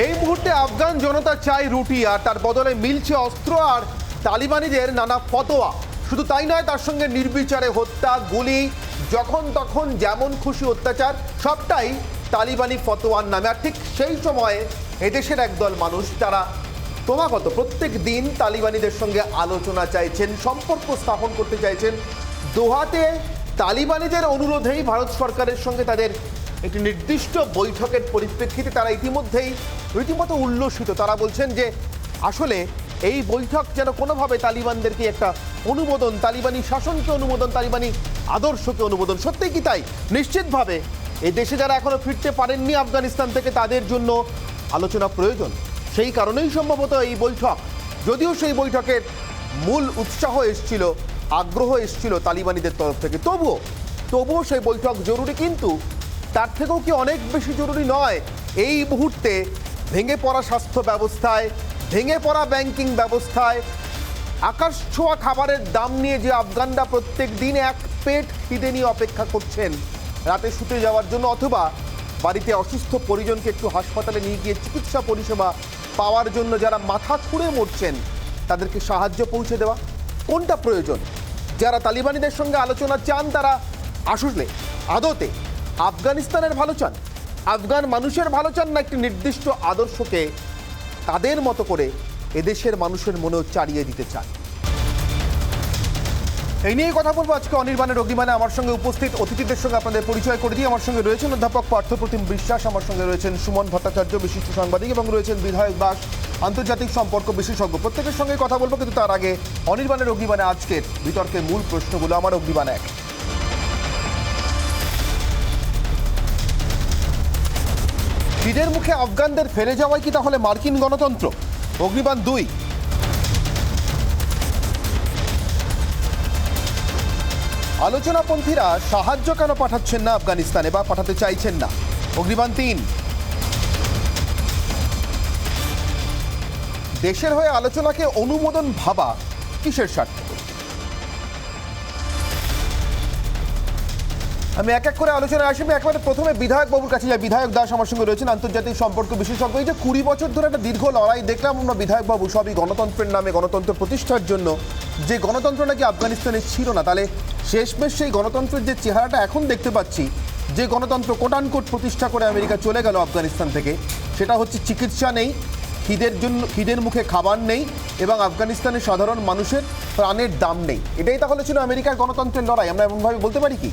এই মুহূর্তে আফগান জনতা চায় রুটি, আর তার বদলে মিলছে অস্ত্র আর তালিবানিদের নানা ফতোয়া। শুধু তাই নয়, তার সঙ্গে নির্বিচারে হত্যা, গুলি, যখন তখন যেমন খুশি অত্যাচার, সবটাই তালিবানি ফতোয়ার নামে। আর ঠিক সেই সময়ে এদেশের একদল মানুষ, তারা ক্রমাগত প্রত্যেক দিন তালিবানিদের সঙ্গে আলোচনা চাইছেন, সম্পর্ক স্থাপন করতে চাইছেন। দোহাতে তালিবানিদের অনুরোধেই ভারত সরকারের সঙ্গে তাদের একটি নির্দিষ্ট বৈঠকের পরিপ্রেক্ষিতে তারা ইতিমধ্যেই রীতিমতো উল্লসিত। তারা বলছেন যে আসলে এই বৈঠক যেন কোনোভাবে তালিবানদেরকে একটা অনুমোদন, তালিবানি শাসনকে অনুমোদন, তালিবানি আদর্শকে অনুমোদন। সত্যিই কি তাই? নিশ্চিতভাবে এই দেশে যারা এখনো ফিরতে পারেননি আফগানিস্তান থেকে, তাদের জন্য আলোচনা প্রয়োজন। সেই কারণেই সম্ভবত এই বৈঠক। যদিও সেই বৈঠকের মূল উৎসাহ এসছিল, আগ্রহ এসছিল তালিবানিদের তরফ থেকে, তবুও সেই বৈঠক জরুরি। কিন্তু তার থেকেও কি অনেক বেশি জরুরি নয় এই মুহূর্তে ভেঙে পড়া স্বাস্থ্য ব্যবস্থায়, ভেঙে পড়া ব্যাংকিং ব্যবস্থায়, আকাশ ছোঁয়া খাবারের দাম নিয়ে যে আফগানরা প্রত্যেক দিন এক পেট খিদে নিয়ে অপেক্ষা করছেন রাতে শুতে যাওয়ার জন্য, অথবা বাড়িতে অসুস্থ পরিজনকে একটু হাসপাতালে নিয়ে গিয়ে চিকিৎসা পরিষেবা পাওয়ার জন্য যারা মাথা খুঁড়ে মরছেন, তাদেরকে সাহায্য পৌঁছে দেওয়া, কোনটা প্রয়োজন? যারা তালিবানিদের সঙ্গে আলোচনা চান, তারা আসলে আদতে আফগানিস্তানের ভালো চান, আফগান মানুষের ভালো চান, না একটি নির্দিষ্ট আদর্শকে তাদের মতো করে এদেশের মানুষের মনেও চালিয়ে দিতে চান? এই নিয়ে কথা বলবো আজকে অনির্বাণের অগ্নিবাণে। আমার সঙ্গে উপস্থিত অতিথিদের সঙ্গে আপনাদের পরিচয় করে দিই। আমার সঙ্গে রয়েছেন অধ্যাপক পার্থপ্রতিম বিশ্বাস, আমার সঙ্গে রয়েছেন সুমন ভট্টাচার্য, বিশিষ্ট সাংবাদিক, এবং রয়েছেন বিধায়ক দাস, আন্তর্জাতিক সম্পর্ক বিশেষজ্ঞ। প্রত্যেকের সঙ্গে কথা বলবো, কিন্তু তার আগে অনির্বাণের অগ্নিবাণে আজকের বিতর্কের মূল প্রশ্নগুলো। আমার অগ্নিবাণ 1, খিদের মুখে আফগানদের ফেলে যাওয়াই কি তাহলে মার্কিন গণতন্ত্র? অগ্নিবাণ 2, আলোচনাপন্থীরা সাহায্য কেন পাঠাচ্ছেন না আফগানিস্তানে বা পাঠাতে চাইছেন না? অগ্নিবাণ 3, দেশের হয়ে আলোচনাকে অনুমোদন ভাবা কিসের স্বার্থে? আমি এক এক করে আলোচনায় আসবো। একেবারে প্রথমে বিধায়ক বাবুর কাছে যাই। বিধায়ক দাস আমার সঙ্গে রয়েছেন, আন্তর্জাতিক সম্পর্ক বিশেষজ্ঞ। এই যে 20 বছর ধরে একটা দীর্ঘ লড়াই দেখলাম আমরা বিধায়ক বাবু, সবই গণতন্ত্রের নামে, গণতন্ত্র প্রতিষ্ঠার জন্য, যে গণতন্ত্র নাকি আফগানিস্তানে ছিল না, তাহলে শেষমেশ সেই গণতন্ত্রের যে চেহারাটা এখন দেখতে পাচ্ছি, যে গণতন্ত্র কোটানকোট প্রতিষ্ঠা করে আমেরিকা চলে গেল আফগানিস্তান থেকে, সেটা হচ্ছে চিকিৎসা নেই, খিদের মুখে খাবার নেই, এবং আফগানিস্তানের সাধারণ মানুষের প্রাণের দাম নেই। এটাই তাহলে ছিল আমেরিকার গণতন্ত্রের লড়াই, আমরা এমনভাবে বলতে পারি কি?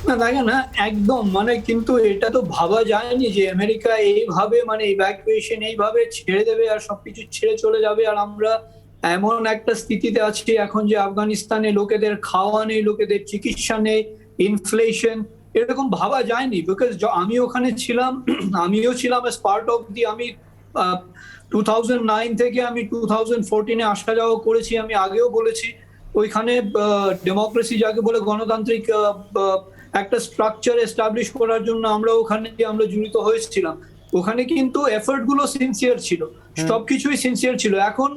না দেখেন না, একদম কিন্তু এটা তো ভাবা যায়নি যে আমেরিকা এইভাবে ইভ্যাকুয়েশন এইভাবে ছেড়ে দেবে আর সবকিছু ছেড়ে চলে যাবে, আর আমরা এমন একটা স্থিতিতে আছি এখন যে আফগানিস্তানে লোকেদের খাওয়া নেই, লোকেদের চিকিৎসা নেই, ইনফ্লেশন, এরকম ভাবা যায়নি। বিকজ আমি ওখানে ছিলাম, আমিও ছিলাম এস পার্ট অফ দি, আমি 2009 থেকে আমি 2014-এ আসা যাওয়া করেছি। আমি আগেও বলেছি ওইখানে ডেমোক্রেসি যাকে বলে গণতান্ত্রিক একটা স্ট্রাকচার এস্টাবলিশ করার জন্য আমরা জড়িত হয়েছিলাম। ওখানে কিন্তু এফোর্ট গুলো সিনসিয়ার ছিল, সবকিছুই সিনসিয়ার ছিল। এখন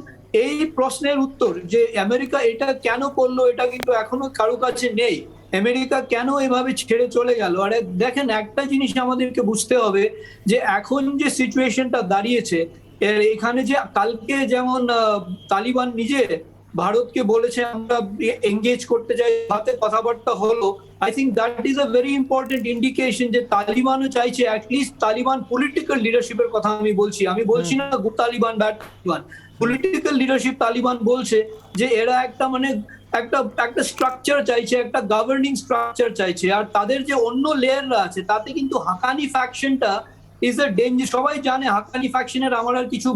এই প্রশ্নের উত্তর যে আমেরিকা এটা কেন করলো, এটা কিন্তু এখনো কারো কাছে নেই। আমেরিকা কেন এভাবে ছেড়ে চলে গেল? আর দেখেন, একটা জিনিস আমাদেরকে বুঝতে হবে যে এখন যে সিচুয়েশনটা দাঁড়িয়েছে, এখানে যে কালকে যেমন তালিবান নিজে ভারতকে বলেছে আমরা এঙ্গেজ করতে চাই, হাতে কথাবার্তা হলো, I think that is a very important indication যে তালিবানও চাইছে, অ্যাটলিস্ট তালিবান পলিটিক্যাল লিডারশিপের কথা আমি বলছি না Taliban bad Taliban, political leadership Taliban বলছে যে এরা একটা একটা স্ট্রাকচার চাইছে, একটা গভর্নিং স্ট্রাকচার চাইছে। আর তাদের যে অন্য লেয়াররা আছে, তাতে কিন্তু হাক্কানি ফ্যাকশনটা ইজ আ ডেঞ্জার। সবাই জানে হাক্কানি ফ্যাকশনের আমার আর কিছু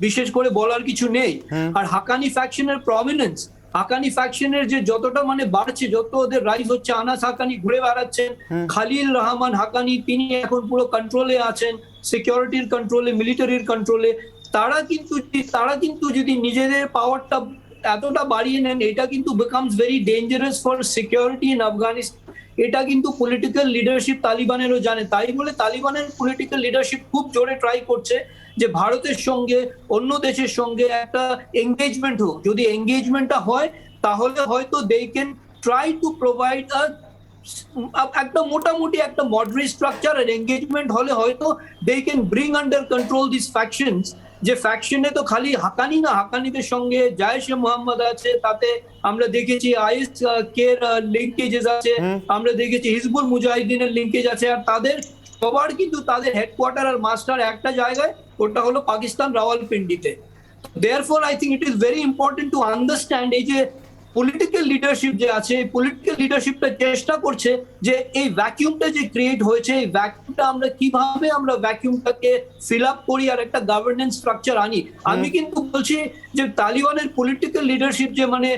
বিশেষ করে বলার কিছু নেই। আর হাক্কানি ফ্যাকশনের প্রমিনেন্স, হাক্কানি ফ্যাকশনের যে যতটা বাড়ছে, যত ওদের রাইজ হচ্ছে, আনাস হাক্কানি ঘুরে বেড়াচ্ছেন, খালিল রহমান হাক্কানি তিনি এখন পুরো কন্ট্রোলে আছেন, সিকিউরিটির কন্ট্রোলে, মিলিটারির কন্ট্রোলে। তারা কিন্তু যদি নিজেদের পাওয়ারটা এতটা বাড়িয়ে নেন, এটা কিন্তু becomes very dangerous for security in Afghanistan. এটা কিন্তু পলিটিক্যাল লিডারশিপ তালিবানেরও জানে, তাই বলে তালিবানের পলিটিক্যাল লিডারশিপ খুব জোরে ট্রাই করছে যে ভারতের সঙ্গে, অন্য দেশের সঙ্গে একটা এঙ্গেজমেন্ট হোক। যদি এঙ্গেজমেন্টটা হয় তাহলে হয়তো they can try to provide a একটা মোটামুটি একটা মডারেট স্ট্রাকচার আর এঙ্গেজমেন্ট হলে হয়তো they can bring under control this factions. যে ফ্যাকশনে তো খালি হাকানি না, হাকানিদের সঙ্গে জায়েশে মোহাম্মদ আছে, তাতে আমরা দেখেছি আইএস কে লিঙ্কেজেস আছে, আমরা দেখেছি হিজবুল মুজাহিদিনের লিঙ্কেজ আছে, আর তাদের সবার কিন্তু তাদের হেডকোয়ার্টার আর মাস্টার একটা জায়গায়, ওটা হলো Pakistan রাওয়ালপিন্ডিতে। Therefore, I think it is very important to understand এই যে পলিটিক্যাল লিডারশিপ যে আছে, পলিটিক্যাল লিডারশিপটা চেষ্টা করছে যে এই ভ্যাকিউমটা যে ক্রিয়েট হয়েছে, এই ভ্যাকিউমটা আমরা কিভাবে আমরা ভ্যাকিউমটাকে ফিল আপ করি আর একটা গভর্নেন্স স্ট্রাকচার আনি। আমি কিন্তু বলছি যে তালিবানের পলিটিক্যাল লিডারশিপ যে মানে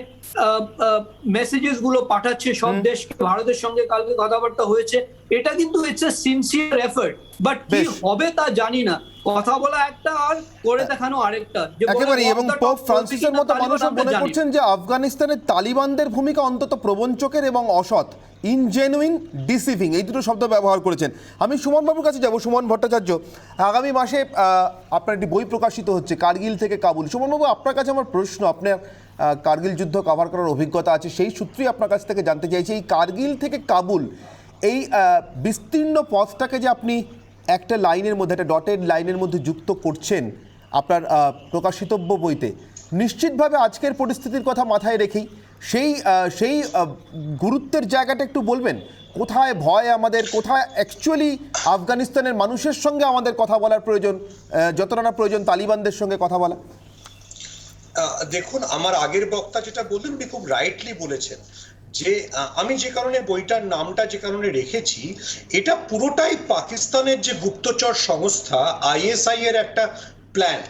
মেসেজেস গুলো পাঠাচ্ছে সব দেশকে, ভারতের সঙ্গে কালকে কথাবার্তা হয়েছে, এটা কিন্তু it's a sincere effort, but কি হবে তা জানি না। কথা বলা একটা আর করে দেখানো আরেকটা। একেবারে, এবং পোপ ফ্রান্সিসের মতো মানুষও মনে করছেন যে আফগানিস্তানের তালিবানদের ভূমিকা অন্তত প্রবঞ্চকের এবং অসৎ, ইনজেনুইন, ডিসিভিং, এই দুটো শব্দ ব্যবহার করেছেন। আমি সুমন বাবুর কাছে যাব। সুমন ভট্টাচার্য, আগামী মাসে আপনার একটি বই প্রকাশিত হচ্ছে, কার্গিল থেকে কাবুল। সুমন বাবু, আপনার কাছে আমার প্রশ্ন, আপনার কার্গিল যুদ্ধ কভার করার অভিজ্ঞতা আছে, সেই সূত্রেই আপনার কাছ থেকে জানতে চাইছি, এই কার্গিল থেকে কাবুল এই বিস্তীর্ণ পথটাকে যে আপনি একটা লাইনের মধ্যে, একটা ডটেড লাইনের মধ্যে যুক্ত করছেন আপনার প্রকাশিতব্য বইতে, নিশ্চিতভাবে আজকের পরিস্থিতির কথা মাথায় রেখেই সেই গুরুত্বের জায়গাটা একটু বলবেন। কোথায় ভয় আমাদের, কোথায় অ্যাকচুয়ালি আফগানিস্তানের মানুষের সঙ্গে আমাদের কথা বলার প্রয়োজন, যতটা না প্রয়োজন তালিবানদের সঙ্গে কথা বলা? দেখুন, আমার আগের বক্তা যেটা বললেন উনি খুব রাইটলি বলেছেন যে আমি যে কারণে বইটার নামটা যে কারণে রেখেছি, এটা পুরোটাই পাকিস্তানের যে গুপ্তচর সংস্থা আইএসআই এর একটা প্ল্যান।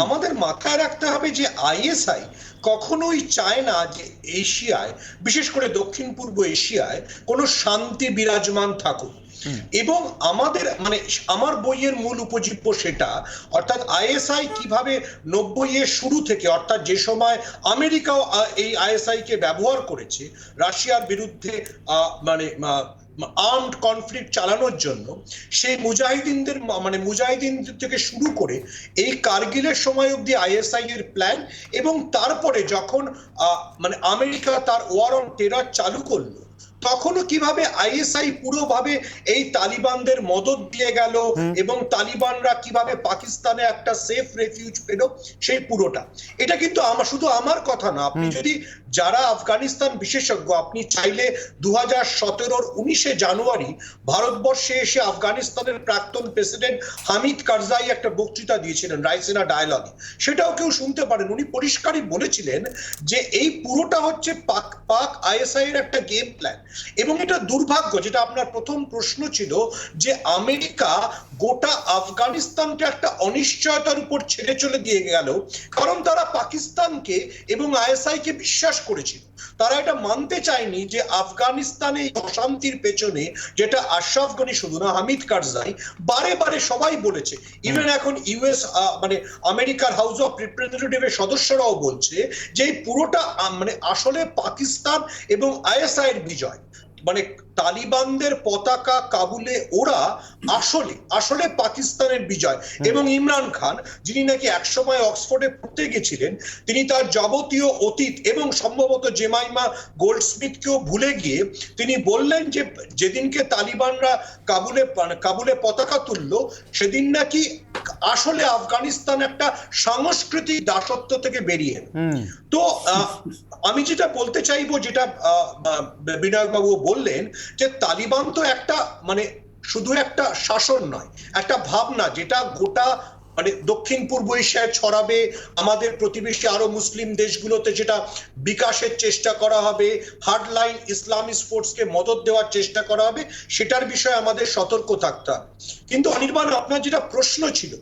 আমাদের মাথায় রাখতে হবে যে আইএসআই কখনোই চায় না যে এশিয়ায়, বিশেষ করে দক্ষিণ পূর্ব এশিয়ায় কোনো শান্তি বিরাজমান থাকুক। এবং আমাদের মানে আমার বইয়ের মূল উপজীব্য সেটা, অর্থাৎ আইএসআই কিভাবে 90-এর শুরু থেকে, অর্থাৎ যে সময় আমেরিকাও এই আইএসআই কে ব্যবহার করেছে রাশিয়ার বিরুদ্ধে মানে আর্মড কনফ্লিক্ট চালানোর জন্য, সেই মুজাহিদিনদের মানে মুজাহিদিনদের থেকে শুরু করে এই কার্গিলের সময় অবধি আইএসআই এর প্ল্যান, এবং তারপরে যখন মানে আমেরিকা তার ওয়ার অন টেরর চালু করলো, তখনও কিভাবে আইএসআই পুরোভাবে এই তালিবানদের মদত দিয়ে গেল এবং তালিবানরা কিভাবে পাকিস্তানে একটা সেফ রেফিউজ পেল, সেই পুরোটা। এটা কিন্তু শুধু আমার কথা না, আপনি যদি যারা আফগানিস্তান বিশেষজ্ঞ, আপনি চাইলে 2017-র 19শে জানুয়ারি ভারতবর্ষে এসে আফগানিস্তানের প্রাক্তন প্রেসিডেন্ট হামিদ কারজাই একটা বক্তৃতা দিয়েছিলেন রাইসিনা ডায়ালগে, সেটাও কেউ শুনতে পারেন। উনি পরিষ্কারই বলেছিলেন যে এই পুরোটা হচ্ছে পাক আইএসআই এর একটা গেম প্ল্যান। এবং এটা দুর্ভাগ্য, যেটা আপনার প্রথম প্রশ্ন ছিল, যে আমেরিকা গোটা আফগানিস্তানকে একটা অনিশ্চয়তার উপর ছেড়ে চলে দিয়ে গেল, কারণ তারা পাকিস্তানকে এবং আইএসআই কে বিশ্বাস করেছিল। তারা এটা মানতে চায়নি যে আফগানিস্তানে অশান্তির পেছনে, যেটা আশরাফ গনি শুধু না, হামিদ কারজাই বারে বারে সবাই বলেছে, ইভেন এখন ইউএস মানে আমেরিকার হাউস অফ রিপ্রেজেন্টেটিভের সদস্যরাও বলছে যে এই পুরোটা মানে আসলে পাকিস্তান এবং আইএসআই এর বিজয়। মানে তালিবানদের পতাকা কাবুলে ওরা আসলে পাকিস্তানের বিজয়। এবং ইমরান খান, যিনি নাকি একসময় অক্সফোর্ডে পড়তে গেছিলেন, তিনি তার যাবতীয় অতীত এবং সম্ভবত জেমাইমা গোল্ডস্মিথকেও ভুলে গিয়ে তিনি বললেন যে যেদিনকে তালিবানরা কাবুলে পতাকা তুললো, সেদিন নাকি আসলে আফগানিস্তান একটা সাংস্কৃতিক দাসত্ব থেকে বেরিয়ে। তো আমি যেটা বলতে চাইবো, যেটা বিনায়ক বাবু বললেন, যে তালিবান তো একটা মানে শুধু একটা শাসন নয়, একটা ভাবনা যেটা গোটা মানে দক্ষিণ পূর্ব এশিয়ায় ছড়াবে, আমাদের প্রতিবেশী আরো মুসলিম দেশগুলোতে যেটা বিকাশের চেষ্টা করা হবে, হার্ডলাইন ইসলামিস্ট ফোর্সকে মদত দেওয়ার চেষ্টা করা হবে, সেটার বিষয়ে আমাদের সতর্ক থাকতে হবে। কিন্তু অনির্বাণ, আপনার যেটা প্রশ্ন ছিল,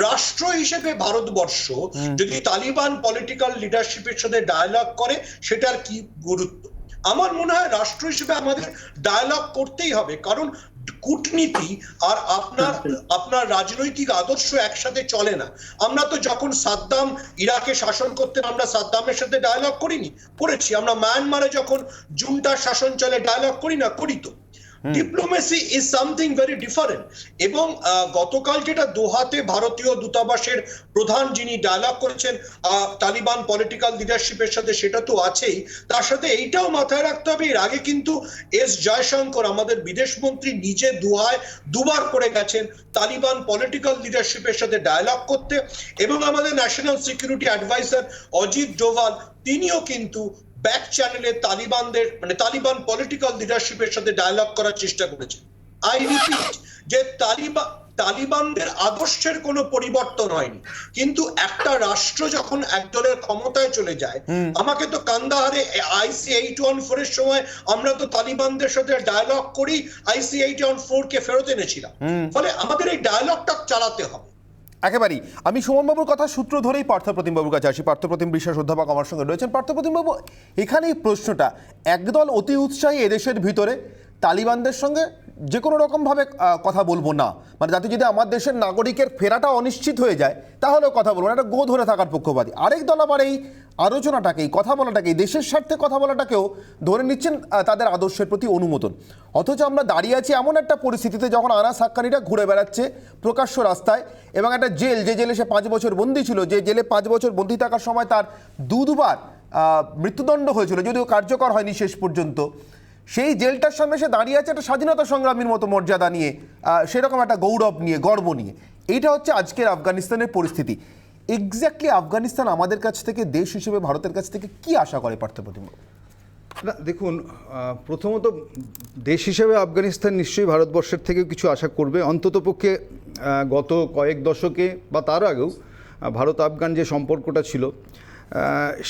রাষ্ট্র হিসেবে ভারতবর্ষ যদি তালিবান পলিটিক্যাল লিডারশিপের সাথে ডায়ালগ করে, সেটার কি গুরুত্ব? আমার মনে হয় রাষ্ট্র হিসেবে আমাদের ডায়ালগ করতেই হবে, কারণ কূটনীতি আর আপনার রাজনৈতিক আদর্শ একসাথে চলে না। আমরা তো যখন সাদ্দাম ইরাকে শাসন করতেন, আমরা সাদ্দামের সাথে ডায়ালগ করেছি। আমরা মায়ানমারে যখন জুন্টার শাসন চলে ডায়ালগ করি তো। Diplomacy is something very different. এবং গতকাল যেটা দোহাতে ভারতীয় দূতাবাসের প্রধান যিনি ডায়ালগ করেছেন তালিবান পলিটিক্যাল লিডারশিপের সাথে, সেটা তো আছেই, তার সাথে এইটাও মাথায় রাখতে হবে এর আগে কিন্তু এস জয়শঙ্কর আমাদের বিদেশ মন্ত্রী নিজে দোহায় দুবার করে গেছেন তালিবান পলিটিক্যাল লিডারশিপের সাথে ডায়ালগ করতে, এবং আমাদের national security adviser Ajit Doval তিনিও কিন্তু ব্যাক চ্যানেলে তালিবানদের মানে তালিবান পলিটিক্যাল লিডারশিপের সাথে ডায়ালগ করার চেষ্টা করেছে। আই রিপিট যে তালিবানদের আদর্শের কোনো পরিবর্তন হয়নি, কিন্তু একটা রাষ্ট্র যখন একদলের ক্ষমতায় চলে যায়, আমাকে তো কান্দাহারে IC 814 এর সময় আমরা তো তালিবানদের সাথে ডায়ালগ করি IC 814 কে ফেরত এনেছিলাম। ফলে আমাদের এই ডায়ালগটা চালাতে হবে। একেবারেই। আমি সুমনবাবুর কথা সূত্র ধরেই পার্থপ্রতিম বাবুর কাছে আসি। পার্থপ্রতিম বিশ্বাস অধ্যাপক আমার সঙ্গে রয়েছেন। পার্থপ্রতিম বাবু, এখানেই প্রশ্নটা, একদল অতি উৎসাহী এদেশের ভিতরে তালিবানদের সঙ্গে যে কোনো রকমভাবে কথা বলবো না, মানে যাতে যদি আমার দেশের নাগরিকের ফেরাটা অনিশ্চিত হয়ে যায় তাহলেও কথা বলবো না, একটা গো ধরে থাকার পক্ষপাতী। আরেক দল আবার এই আলোচনাটাকেই, কথা বলাটাকেই, দেশের স্বার্থে কথা বলাটাকেও ধরে নিচ্ছেন তাদের আদর্শের প্রতি অনুমোদন। অথচ আমরা দাঁড়িয়ে আছি এমন একটা পরিস্থিতিতে যখন আনাস হাক্কানিরা ঘুরে বেড়াচ্ছে প্রকাশ্য রাস্তায়, এবং একটা জেল, যে জেলে সে 5 বছর বন্দী ছিল, যে জেলে 5 বছর বন্দী থাকার সময় তার দুবার মৃত্যুদণ্ড হয়েছিল, যদিও কার্যকর হয়নি শেষ পর্যন্ত, সেই জেলটার সামনে সে দাঁড়িয়ে আছে একটা স্বাধীনতা সংগ্রামীর মতো মর্যাদা নিয়ে, সেরকম একটা গৌরব নিয়ে, গর্ব নিয়ে। এইটা হচ্ছে আজকের আফগানিস্তানের পরিস্থিতি। এক্স্যাক্টলি আফগানিস্তান আমাদের কাছ থেকে, দেশ হিসেবে ভারতের কাছ থেকে কি আশা করে পার্থপ্রতিম? না দেখুন, প্রথমত দেশ হিসেবে আফগানিস্তান নিশ্চয়ই ভারতবর্ষের থেকেও কিছু আশা করবে। অন্ততপক্ষে গত কয়েক দশকে বা তার আগেও ভারত আফগান যে সম্পর্কটা ছিল,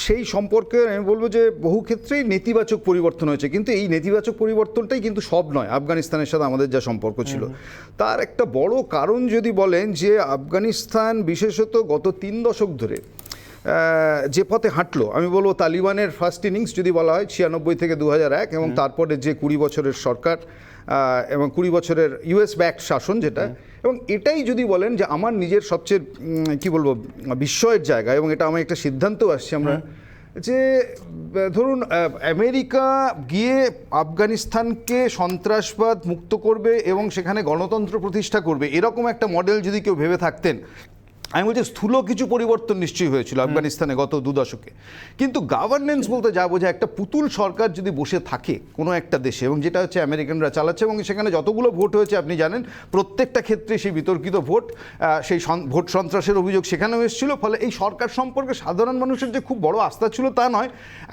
সেই সম্পর্কে আমি বলবো যে বহু ক্ষেত্রেই নেতিবাচক পরিবর্তন হয়েছে, কিন্তু এই নেতিবাচক পরিবর্তনটাই কিন্তু সব নয়। আফগানিস্তানের সাথে আমাদের যা সম্পর্ক ছিল তার একটা বড় কারণ যদি বলেন, যে আফগানিস্তান বিশেষত গত 3 দশক ধরে যে পথে হাঁটলো, আমি বলবো তালিবানের ফার্স্ট ইনিংস যদি বলা হয় 96 থেকে 2001, এবং তারপরে যে 20 বছরের সরকার এবং 20 বছরের US ব্যাক শাসন যেটা, এবং এটাই যদি বলেন যে আমার নিজের সবচেয়ে কি বলবো বিস্ময়ের জায়গা, এবং এটা আমার একটা সিদ্ধান্তও আসছে আমরা, যে ধরুন আমেরিকা গিয়ে আফগানিস্তানকে সন্ত্রাসবাদ মুক্ত করবে এবং সেখানে গণতন্ত্র প্রতিষ্ঠা করবে, এরকম একটা মডেল যদি কেউ ভেবে থাকতেন, আমি বলছি স্থূল কিছু পরিবর্তন নিশ্চয়ই হয়েছিল আফগানিস্তানে গত 2 দশকে। কিন্তু গভর্নেন্স বলতে যা বোঝায়, একটা পুতুল সরকার যদি বসে থাকে কোনো একটা দেশে, এবং যেটা হচ্ছে আমেরিকানরা চালাচ্ছে, এবং সেখানে যতগুলো ভোট হয়েছে আপনি জানেন, প্রত্যেকটা ক্ষেত্রে সেই বিতর্কিত ভোট, সেই ভোট সন্ত্রাসের অভিযোগ সেখানেও এসেছিল। ফলে এই সরকার সম্পর্কে সাধারণ মানুষের যে খুব বড় আস্থা ছিল তা নয়।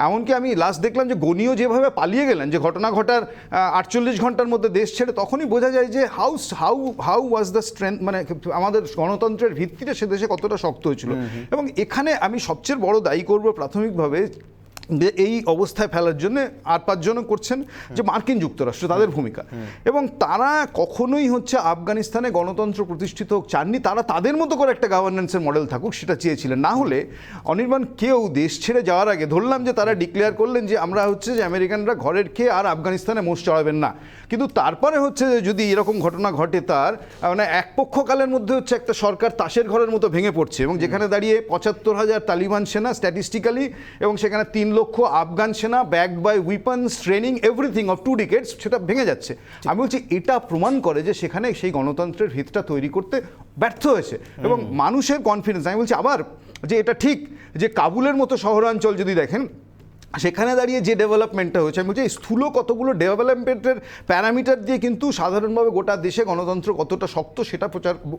এমনকি আমি লাস্ট দেখলাম যে গনিও যেভাবে পালিয়ে গেলেন, যে ঘটনা ঘটার 48 ঘন্টার মধ্যে দেশ ছেড়ে, তখনই বোঝা যায় যে হাউ ওয়াজ দ্য স্ট্রেংথ, মানে আমাদের গণতন্ত্রের ভিত্তিটা সে দেশে কতটা শক্ত হয়েছিল। এবং এখানে আমি সবচেয়ে বড় দায়ী করব প্রাথমিকভাবে, যে এই অবস্থায় ফেলার জন্য আর 5 জন করছেন যে মার্কিন যুক্তরাষ্ট্র, তাদের ভূমিকা। এবং তারা কখনোই হচ্ছে আফগানিস্তানে গণতন্ত্র প্রতিষ্ঠিত হোক চাননি, তারা তাদের মতো করে একটা গভর্নেন্সের মডেল থাকুক সেটা চেয়েছিলেন। না হলে অনির্বাণ কেউ দেশ ছেড়ে যাওয়ার আগে ধরলাম যে তারা ডিক্লেয়ার করলেন যে আমরা হচ্ছে যে আমেরিকানরা ঘরের খেয়ে আর আফগানিস্তানে মোষ চড়াবেন না, কিন্তু তারপরে হচ্ছে যদি এরকম ঘটনা ঘটে, তার মানে এক পক্ষকালের মধ্যে হচ্ছে একটা সরকার তাসের ঘরের মতো ভেঙে পড়ছে, এবং যেখানে দাঁড়িয়ে 75,000 তালিবান সেনা স্ট্যাটিস্টিক্যালি, এবং সেখানে 3 লক্ষ আফগান সেনা backed by weapons, training, everything of 2 decades, সেটা ভেঙে যাচ্ছে। আমি বলছি এটা প্রমাণ করে যে সেখানে সেই গণতন্ত্রের ভিতটা তৈরি করতে ব্যর্থ হয়েছে, এবং মানুষের কনফিডেন্স। আমি বলছি আবার যে এটা ঠিক যে কাবুলের মতো শহরাঞ্চল যদি দেখেন, সেখানে দাঁড়িয়ে যে ডেভেলপমেন্টটা হয়েছে, আমি বলছি এই স্থূল কতগুলো ডেভেলপমেন্টের প্যারামিটার দিয়ে কিন্তু সাধারণভাবে গোটা দেশে গণতন্ত্র কতটা শক্ত সেটা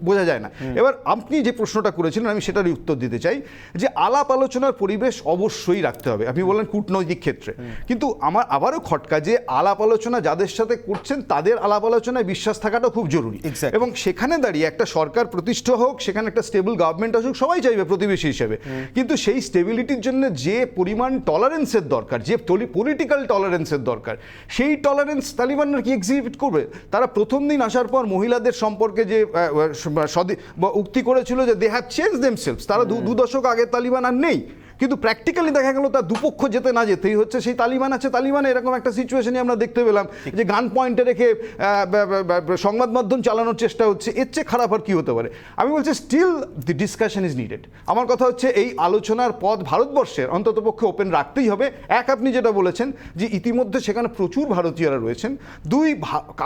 বোঝা যায় না। এবার আপনি যে প্রশ্নটা করেছিলেন আমি সেটারই উত্তর দিতে চাই, যে আলাপ আলোচনার পরিবেশ অবশ্যই রাখতে হবে। আপনি বললেন কূটনৈতিক ক্ষেত্রে, কিন্তু আমার আবারও খটকা যে আলাপ আলোচনা যাদের সাথে করছেন তাদের আলাপ আলোচনায় বিশ্বাস থাকাটা খুব জরুরি। এবং সেখানে দাঁড়িয়ে একটা সরকার প্রতিষ্ঠা হোক, সেখানে একটা স্টেবল গভর্নমেন্ট আসুক, সবাই চাইবে প্রতিবেশী হিসেবে, কিন্তু সেই স্টেবিলিটির জন্য যে পরিমাণ টলারেন্সের দরকার, যে পলিটিক্যাল টলারেন্সের দরকার, সেই টলারেন্স তালিবানরা কি এক্সিবিট করবে? তারা প্রথম দিন আসার পর মহিলাদের সম্পর্কে যে উক্তি করেছিল যে দে হ্যাভ চেঞ্জ দেমসেলভস, তারা 2 দশক আগে তালিবান আর নেই, কিন্তু প্র্যাকটিক্যালি দেখা গেল তার দুপক্ষ যেতে না যেতেই হচ্ছে সেই তালিবান আছে, তালিবান এরকম একটা সিচুয়েশনই আমরা দেখতে পেলাম যে গান পয়েন্টে রেখে সংবাদ মাধ্যম চালানোর চেষ্টা হচ্ছে। এর চেয়ে খারাপ আর কি হতে পারে? আমি বলছি still the discussion is needed. আমার কথা হচ্ছে এই আলোচনার পথ ভারতবর্ষের অন্ততপক্ষে ওপেন রাখতেই হবে। এক, আপনি যেটা বলেছেন যে ইতিমধ্যে সেখানে প্রচুর ভারতীয়রা রয়েছেন। দুই,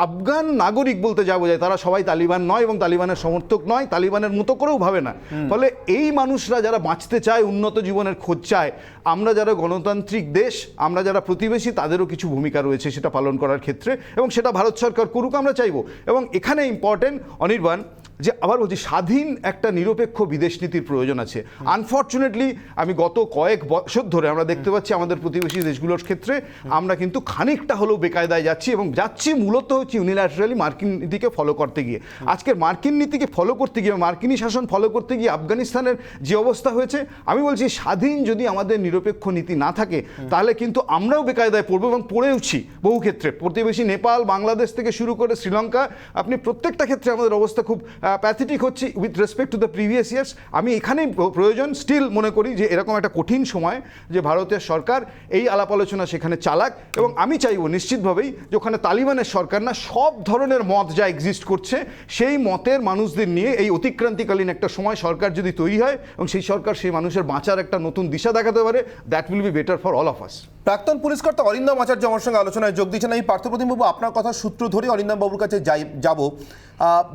আফগান নাগরিক বলতে যা বোঝায় তারা সবাই তালিবান নয় এবং তালিবানের সমর্থক নয়, তালিবানের মতো করেও ভাবে না। ফলে এই মানুষরা যারা বাঁচতে চায়, উন্নত জীবনের খোঁজ চায়, আমরা যারা গণতান্ত্রিক দেশ, আমরা যারা প্রতিবেশী, তাদেরও কিছু ভূমিকা রয়েছে সেটা পালন করার ক্ষেত্রে, এবং সেটা ভারত সরকার করুক, আমরা চাইবো। এবং এখানে ইম্পর্টেন্ট অনির্বাণ যে আবার বলছি স্বাধীন একটা নিরপেক্ষ বিদেশ নীতির প্রয়োজন আছে। আনফর্চুনেটলি আমি গত কয়েক বছর ধরে আমরা দেখতে পাচ্ছি আমাদের প্রতিবেশী দেশগুলোর ক্ষেত্রে আমরা কিন্তু খানিকটা হলেও বেকায়দায় যাচ্ছি, এবং যাচ্ছি মূলত হচ্ছে ইউনিল্যাটারালি মার্কিন নীতিকে ফলো করতে গিয়ে। আজকের মার্কিন নীতিকে ফলো করতে গিয়ে, মার্কিনী শাসন ফলো করতে গিয়ে আফগানিস্তানের যে অবস্থা হয়েছে, আমি বলছি স্বাধীন যদি আমাদের নিরপেক্ষ নীতি না থাকে তাহলে কিন্তু আমরাও বেকায়দায় পড়বো, এবং পড়েওছি বহু ক্ষেত্রে। প্রতিবেশী নেপাল, বাংলাদেশ থেকে শুরু করে শ্রীলঙ্কা, আপনি প্রত্যেকটা ক্ষেত্রে আমাদের অবস্থা খুব প্যাথেটিক হচ্ছে with respect to the previous years. আমি এখানেই প্রয়োজন স্টিল মনে করি যে এরকম একটা কঠিন সময় যে ভারতের সরকার এই আলাপ আলোচনা সেখানে চালাক, এবং আমি চাইবো নিশ্চিতভাবেই যে ওখানে তালিবানের সরকার না, সব ধরনের মত যা এক্সিস্ট করছে সেই মতের মানুষদের নিয়ে এই অতিক্রান্তিকালীন একটা সময় সরকার যদি তৈরি হয় এবং সেই সরকার সেই মানুষের বাঁচার একটা নতুন দিশা দেখাতে পারে, that will be better for all of us. প্রাক্তন পুলিশ কর্তা অরিন্দম আচার্য আমার সঙ্গে আলোচনায় যোগ দিচ্ছেন। আমি পার্থপ্রতিম বাবু আপনার কথা সূত্র ধরে অরিন্দম বাবুর কাছে যাব।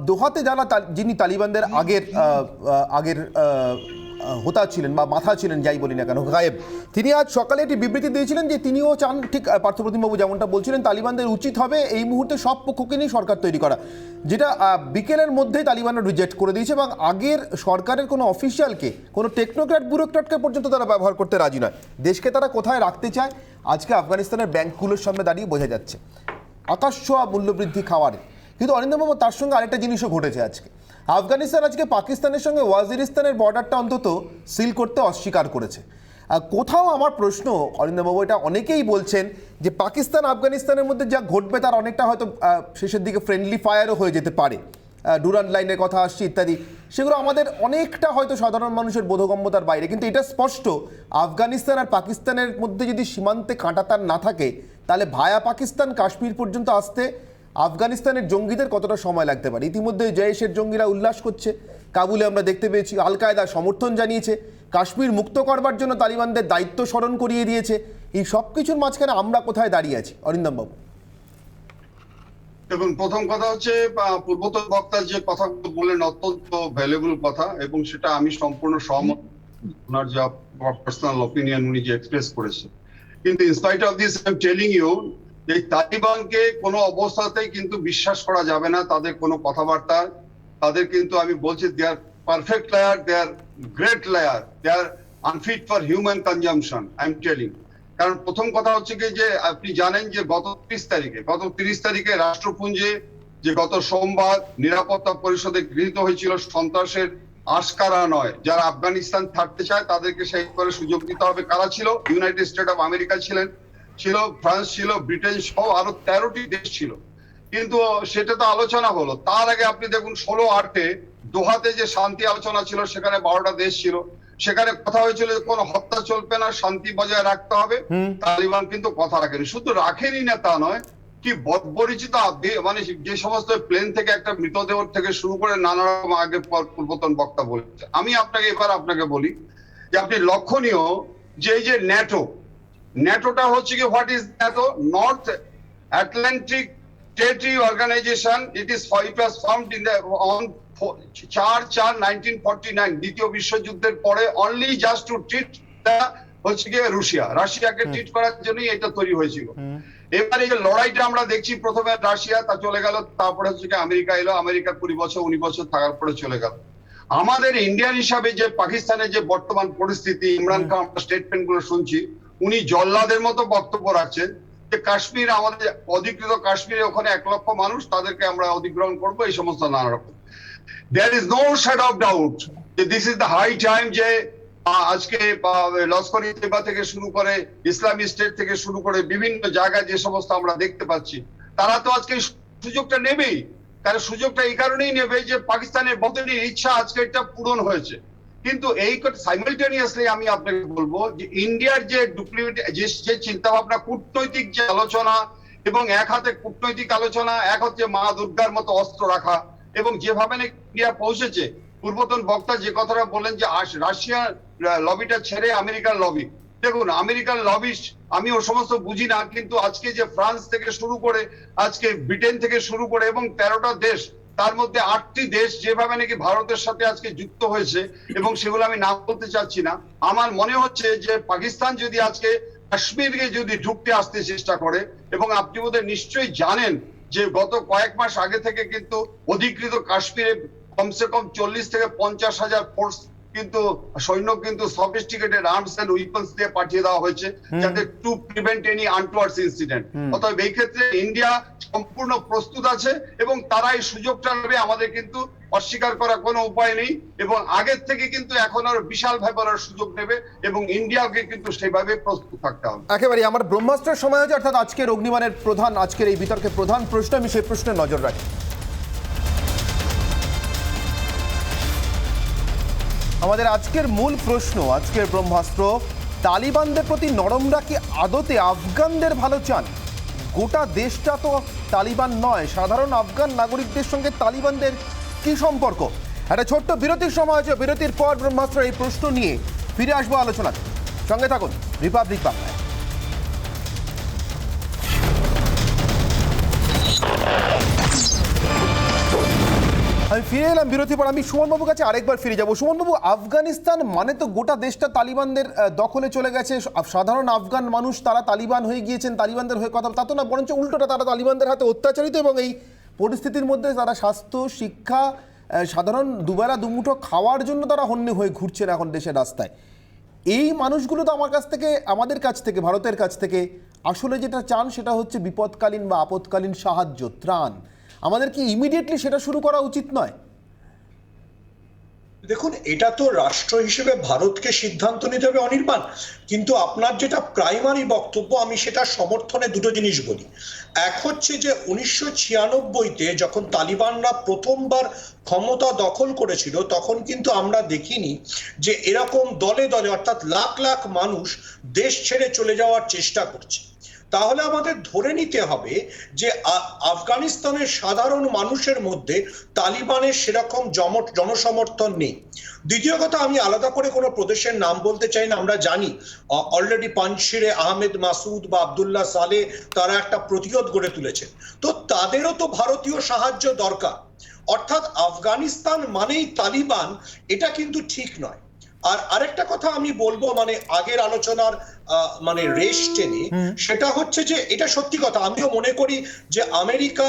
দোহাতে যারা যিনি তালিবানদের আগের হোতা ছিলেন বা মাথা ছিলেন, যাই বলি না কেন, গায়েব, তিনি আজ সকালে একটি বিবৃতি দিয়েছিলেন যে তিনিও চান, ঠিক পার্থপ্রতিম বাবু যেমনটা বলছিলেন, তালিবানদের উচিত হবে এই মুহূর্তে সব পক্ষকে নিয়ে সরকার তৈরি করা, যেটা বিকেলের মধ্যেই তালিবানরা রিজেক্ট করে দিয়েছে, এবং আগের সরকারের কোনো অফিসিয়ালকে, কোনো টেকনোক্র্যাট ব্যুরোক্র্যাটকে পর্যন্ত তারা ব্যবহার করতে রাজি নয়। দেশকে তারা কোথায় রাখতে চায় আজকে আফগানিস্তানের ব্যাংকগুলোর সামনে দাঁড়িয়ে বোঝা যাচ্ছে, আকাশ ছোঁয়া মূল্যবৃদ্ধি খাওয়ার। কিন্তু অরিন্দম বাবু, তার সঙ্গে আরেকটা জিনিসও ঘটেছে আজকে। আফগানিস্তান আজকে পাকিস্তানের সঙ্গে ওয়াজিরিস্তানের বর্ডারটা অন্তত সিল করতে অস্বীকার করেছে। কোথাও আমার প্রশ্ন অরিন্দম বাবু, এটা অনেকেই বলছেন যে পাকিস্তান আফগানিস্তানের মধ্যে যা ঘটবে তার অনেকটা হয়তো শেষের দিকে ফ্রেন্ডলি ফায়ারও হয়ে যেতে পারে, ডুরান্ড লাইনের কথা আসছে ইত্যাদি, সেগুলো আমাদের অনেকটা হয়তো সাধারণ মানুষের বোধগম্যতার বাইরে। কিন্তু এটা স্পষ্ট, আফগানিস্তান আর পাকিস্তানের মধ্যে যদি সীমান্তে কাঁটাতার না থাকে তাহলে ভায়া পাকিস্তান কাশ্মীর পর্যন্ত আসতে আফগানিস্তানের জঙ্গিদের কতটা সময় লাগতে পারে। ইতিমধ্যে জয়েশের জঙ্গিরা উল্লাস করছে, কাবুলে আমরা দেখতে পেয়েছি আল কায়দা সমর্থন জানিয়েছে, কাশ্মীর মুক্ত করবার জন্য তালিবানদের দায়িত্ব স্মরণ করিয়ে দিয়েছে। এই সব কিছুর মাঝখানে আমরা কোথায় দাঁড়িয়ে আছি অরিন্দম বাবু? এবং প্রথম কথা হচ্ছে, পূর্বতন বক্তা যে কথাগুলো বললেন অত্যন্ত ভ্যালুয়েবল কথা, এবং সেটা আমি সম্পূর্ণ সহমত। ওনার যা পার্সোনাল অপিনিয়ন উনি যে এক্সপ্রেস করেছে, কিন্তু in spite of this I am telling you, এই তালিবানকে কোনো অবস্থাতেই কিন্তু বিশ্বাস করা যাবে না, তাদের কোনো কথাবার্তা। তাদের কিন্তু আমি বলছি, they are perfect liar, they are great liar, they are unfit for human consumption, I am telling. কারণ প্রথম কথা হচ্ছে কি, যে আপনি জানেন যে গত 30 তারিখে রাষ্ট্রপুঞ্জে যে গত সোমবার নিরাপত্তা পরিষদে গৃহীত হয়েছিল সন্ত্রাসের আশকারা নয়, যারা আফগানিস্তান থাকতে চায় তাদেরকে সেই করে সুযোগ দিতে হবে। কারা ছিল? ইউনাইটেড স্টেট অফ আমেরিকা ছিল, ফ্রান্স ছিল, ব্রিটেন সহ আরো 13টি দেশ ছিল। কিন্তু সেটা তো আলোচনা হলো। তার আগে আপনি দেখুন 16/8 দোহাতে যে শান্তি আলোচনা ছিল, সেখানে 12টা দেশ ছিল। সেখানে কথা হয়েছিল যে কোনো হত্যা চলবে না, শান্তি বজায় রাখতে হবে। তালিবান কিন্তু কথা রাখেনি। শুধু রাখেনি না তা নয়, কি বর্বরিচিত, মানে যে সমস্ত প্লেন থেকে একটা মৃতদেহ থেকে শুরু করে নানা রকম আগে পূর্বতন বক্তা বলেছে। আমি আপনাকে বলি যে আপনি লক্ষণীয় যে এই যে ন্যাটোটা হচ্ছে কি, what is NATO? North Atlantic Treaty Organization. It was formed in the on 4/4/1949, দ্বিতীয় বিশ্বযুদ্ধের পরে, অনলি জাস্ট টু ট্রিট হচ্ছে গিয়ে রাশিয়াকে ট্রিট করার জন্যই এটা তৈরি হয়েছিল। এবার এই যে লড়াইটা আমরা দেখছি, প্রথমে রাশিয়া তা চলে গেল, তারপরে হচ্ছে কি আমেরিকা এলো, আমেরিকা 20 বছর 19 বছর থাকার পরে চলে গেল। আমাদের ইন্ডিয়ান হিসাবে যে পাকিস্তানের যে বর্তমান পরিস্থিতি, ইমরান খান স্টেটমেন্ট গুলো শুনছি, উনি জল্লাদের মতো বক্তব্য রাখছেন যে কাশ্মীর আমাদের অধিকৃত, কাশ্মীরে ওখানে 1 লক্ষ মানুষ, তাদেরকে আমরা অধিগ্রহণ করবো, এই সমস্ত নানা রকম। There is no shadow of doubt that this is the high time যে আজকে লস্কর-ই-তৈবা থেকে শুরু করে, ইসলামী স্টেট থেকে শুরু করে বিভিন্ন জায়গায় যে সমস্ত আমরা দেখতে পাচ্ছি, তারা তো আজকে সুযোগটা নেবেই। কারণ সুযোগটা এই কারণেই নেবে যে পাকিস্তানের বদলির ইচ্ছা আজকে এটা পূরণ হয়েছে। কিন্তু এই সাইমালটেনিয়াসলি আমি আপনাকে বলবো যে ইন্ডিয়ার যে ডুপ্লিকেট যে চিন্তা ভাবনা, কূটনৈতিক যে আলোচনা এবং এক হাতে কূটনৈতিক আলোচনা, এক হচ্ছে মা দুর্গার মতো অস্ত্র রাখা, এবং যেভাবে ইন্ডিয়া পৌঁছেছে, পূর্বতন বক্তা যে কথাটা বলেন যে রাশিয়ার লবিটা ছেড়ে আমেরিকার লবি, দেখুন আমেরিকান লবি আমি ও সমস্ত বুঝি না, কিন্তু আজকে যে ফ্রান্স থেকে শুরু করে আজকে ব্রিটেন থেকে শুরু করে এবং 13টা দেশ, তার মধ্যে 8টি দেশ যেভাবে নাকি ভারতের সাথে আজকে যুক্ত হয়েছে, এবং সেগুলো আমি নাম বলতে চাচ্ছি না। আমার মনে হচ্ছে যে পাকিস্তান যদি আজকে কাশ্মীরকে যদি ঢুকতে আসতে চেষ্টা করে, এবং আপনি বোধহয় নিশ্চয়ই জানেন যে গত কয়েক মাস আগে থেকে কিন্তু অধিকৃত কাশ্মীরে কমসে কম 40 থেকে 50,000 ফোর্স কিন্তু সৈন্য কিন্তু সফিস্টিকেটেড আর্মস এন্ড উইপন্স দিয়ে পাঠিয়ে দেওয়া হয়েছে, যাতে টু প্রিভেন্ট এনি আনটুয়ার্ডস ইনসিডেন্ট। অতএব এই ক্ষেত্রে ইন্ডিয়া সম্পূর্ণ প্রস্তুত আছে, এবং তারা এই সুযোগটা নেবে, আমাদের কিন্তু অস্বীকার করার কোনো উপায় নেই, এবং আগের থেকে কিন্তু এখন আরো বিশাল ভাবে সুযোগ নেবে, এবং ইন্ডিয়াকে কিন্তু সেভাবে প্রস্তুত থাকতে হবে। একেবারে আমার ব্রহ্মাস্ত্রের সময় হচ্ছে, অর্থাৎ আজকের অগ্নিবাণের প্রধান, আজকের এই বিতর্কের প্রধান প্রশ্ন, আমি সেই প্রশ্নে নজর রাখি। আমাদের আজকের মূল প্রশ্ন, আজকের ব্রহ্মাস্ত্র, তালিবানদের প্রতি নরমরা কি আদতে আফগানদের ভালো চান? গোটা দেশটা তো তালিবান নয়, সাধারণ আফগান নাগরিকদের সঙ্গে তালিবানদের কি সম্পর্ক? একটা ছোট্ট বিরতির সময় আছে, বিরতির পর ব্রহ্মাস্ত্র এই প্রশ্ন নিয়ে ফিরে আসবো আলোচনাতে। সঙ্গে থাকুন রিপাবলিক বাংলায়। আমি ফিরে এলাম বিরতি পর। আমি সুমনবাবুর কাছে আরেকবার ফিরে যাবো। সুমনবাবু, আফগানিস্তান মানে তো গোটা দেশটা তালিবানদের দখলে চলে গেছে, সাধারণ আফগান মানুষ তারা তালিবান হয়ে গিয়েছেন, তালিবানদের হয়ে কথা, তা তো না, বরঞ্চ উল্টোটা, তারা তালিবানদের হাতে অত্যাচারিত, এবং এই পরিস্থিতির মধ্যে তারা স্বাস্থ্য, শিক্ষা, সাধারণ দুবেলা দুমুঠো খাওয়ার জন্য তারা হন্যে হয়ে ঘুরছেন এখন দেশের রাস্তায়। এই মানুষগুলো তো আমাদের কাছ থেকে, ভারতের কাছ থেকে আসলে যেটা চান সেটা হচ্ছে বিপদকালীন বা আপদকালীন সাহায্য, ত্রাণ। আমাদের কি ইমিডিয়েটলি সেটা শুরু করা উচিত নয়? দেখুন, এটা তো রাষ্ট্র হিসেবে ভারতকে সিদ্ধান্ত নিতে হবে অনির্বাণ, কিন্তু আপনার যেটা প্রাইমারি বক্তব্য, আমি সেটা সমর্থনে দুটো জিনিস বলি। এক হচ্ছে যে 1996-তে যখন তালিবানরা প্রথমবার ক্ষমতা দখল করেছিল, তখন কিন্তু আমরা দেখিনি যে এরকম দলে দলে, অর্থাৎ লাখ লাখ মানুষ দেশ ছেড়ে চলে যাওয়ার চেষ্টা করছে। তাহলে আমাদের ধরে নিতে হবে যে আফগানিস্তানের সাধারণ মানুষের মধ্যে তালিবানের সেরকম জনসমর্থন নেই। দ্বিতীয় কথা, আমি আলাদা করে কোনো প্রদেশের নাম বলতে চাই না, আমরা জানি অলরেডি পানশিরে আহমেদ মাসুদ বা আবদুল্লাহ সালে তারা একটা প্রতিরোধ গড়ে তুলেছে, তো তাদেরও তো ভারতীয় সাহায্য দরকার। অর্থাৎ আফগানিস্তান মানেই তালিবান, এটা কিন্তু ঠিক নয়। আর আরেকটা কথা আমি বলবো, মানে আগের আলোচনার মানে রেশ টেনে, সেটা হচ্ছে যে এটা সত্যি কথা, আমিও মনে করি যে আমেরিকা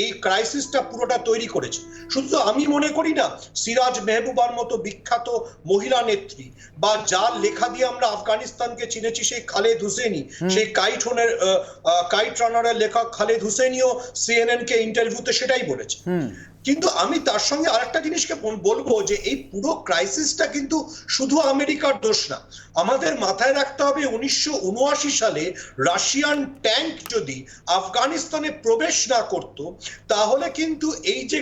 এই ক্রাইসিসটা পুরোটা তৈরি করেছে। শুধু আমি মনে করি না, সিরাজ মেহবুবার মতো বিখ্যাত মহিলা নেত্রী, বা যার লেখা দিয়ে আমরা আফগানিস্তানকে চিনেছি, সেই খালেদ হুসেনি, সেই কাইট রানারের লেখক খালেদ হুসেনিও সিএনএন কে ইন্টারভিউতে সেটাই বলেছে। কিন্তু আমি তার সঙ্গে আরেকটা জিনিসকে বলবো যে এই পুরো ক্রাইসিসটা কিন্তু শুধু আমেরিকার দোষ না। আমাদের মাথায় রাখতে হবে 1979 সালে রাশিয়ান ট্যাঙ্ক যদি আফগানিস্তানে প্রবেশ না করত, তাহলে কিন্তু এই যে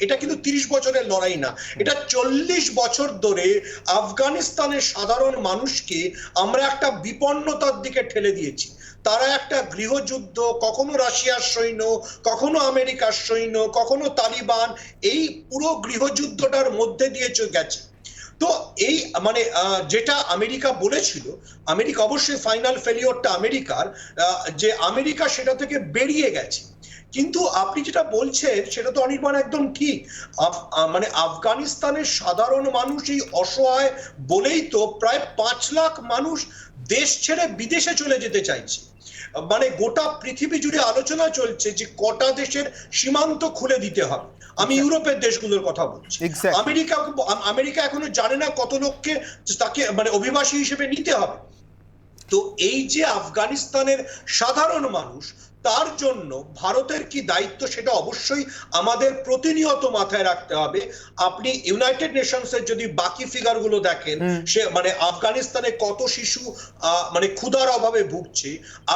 এটা কিন্তু 30 বছরের লড়াই না, এটা 40 বছর ধরে আফগানিস্তানের সাধারণ মানুষকে আমরা একটা বিপন্নতার দিকে ঠেলে দিয়েছি। তারা একটা গৃহযুদ্ধ, কখনো রাশিয়ার সৈন্য, কখনো আমেরিকার সৈন্য, কখনো তালিবান, এই পুরো গৃহযুদ্ধটার মধ্যে দিয়ে গেছে। তো এই মানে যেটা আমেরিকা বলেছিল, আমেরিকা অবশ্যই ফাইনাল ফেলিওরটা আমেরিকার, যে আমেরিকা সেটা থেকে বেরিয়ে গেছে। কিন্তু আপনি যেটা বলছেন সেটা তো অনির্বাণ একদম ঠিক। মানে আফগানিস্তানের সাধারণ মানুষ এই অসহায় বলেই তো প্রায় 5 লাখ মানুষ দেশ ছেড়ে বিদেশে চলে যেতে চাইছে। মানে গোটা পৃথিবী জুড়ে আলোচনা চলছে যে কটা দেশের সীমান্ত খুলে দিতে হবে। আমি ইউরোপের দেশগুলোর কথা বলছি। আমেরিকা এখনো জানে না কত লোককে তাকে মানে অভিবাসী হিসেবে নিতে হবে। তো এই যে আফগানিস্তানের সাধারণ মানুষ, তার জন্য ভারতের কি দায়িত্ব, সেটা অবশ্যই আমাদের প্রতিনিয়ত মাথায় রাখতে হবে। আপনি ইউনাইটেড নেশনসের যদি বাকি ফিগারগুলো দেখেন, সে মানে আফগানিস্তানে কত শিশু মানে ক্ষুধার অভাবে ভুগছে,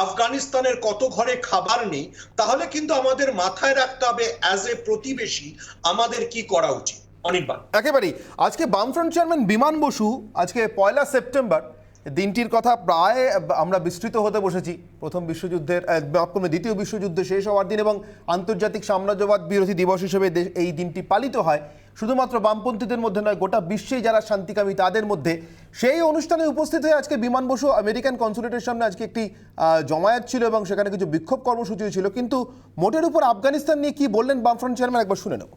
আফগানিস্তানের কত ঘরে খাবার নেই, তাহলে কিন্তু আমাদের মাথায় রাখতে হবে অ্যাজ এ প্রতিবেশী আমাদের কি করা উচিত। অনির্বাণ। একেবারেই। আজকে বামফ্রন্ট চেয়ারম্যান বিমান বসু আজকে 1 সেপ্টেম্বর দিনটির কথা প্রায় আমরা বিস্তৃত হতে বসেছি। প্রথম বিশ্বযুদ্ধের দ্বিতীয় বিশ্বযুদ্ধ শেষ হওয়ার দিন এবং আন্তর্জাতিক সাম্রাজ্যবাদ বিরোধী দিবস হিসেবে এই দিনটি পালিত হয় শুধুমাত্র বামপন্থীদের মধ্যে নয়, গোটা বিশ্বেই যারা শান্তিকামী তাদের মধ্যে। সেই অনুষ্ঠানে উপস্থিত হয়ে আজকে বিমান বসু আমেরিকান কনসুলেটের সামনে আজকে একটি জমায়েত ছিল এবং সেখানে কিছু বিক্ষোভ কর্মসূচিও ছিল। কিন্তু মোটের উপর আফগানিস্তান নিয়ে কি বললেন বামফ্রন্ট চেয়ারম্যান একবার শুনে নেব।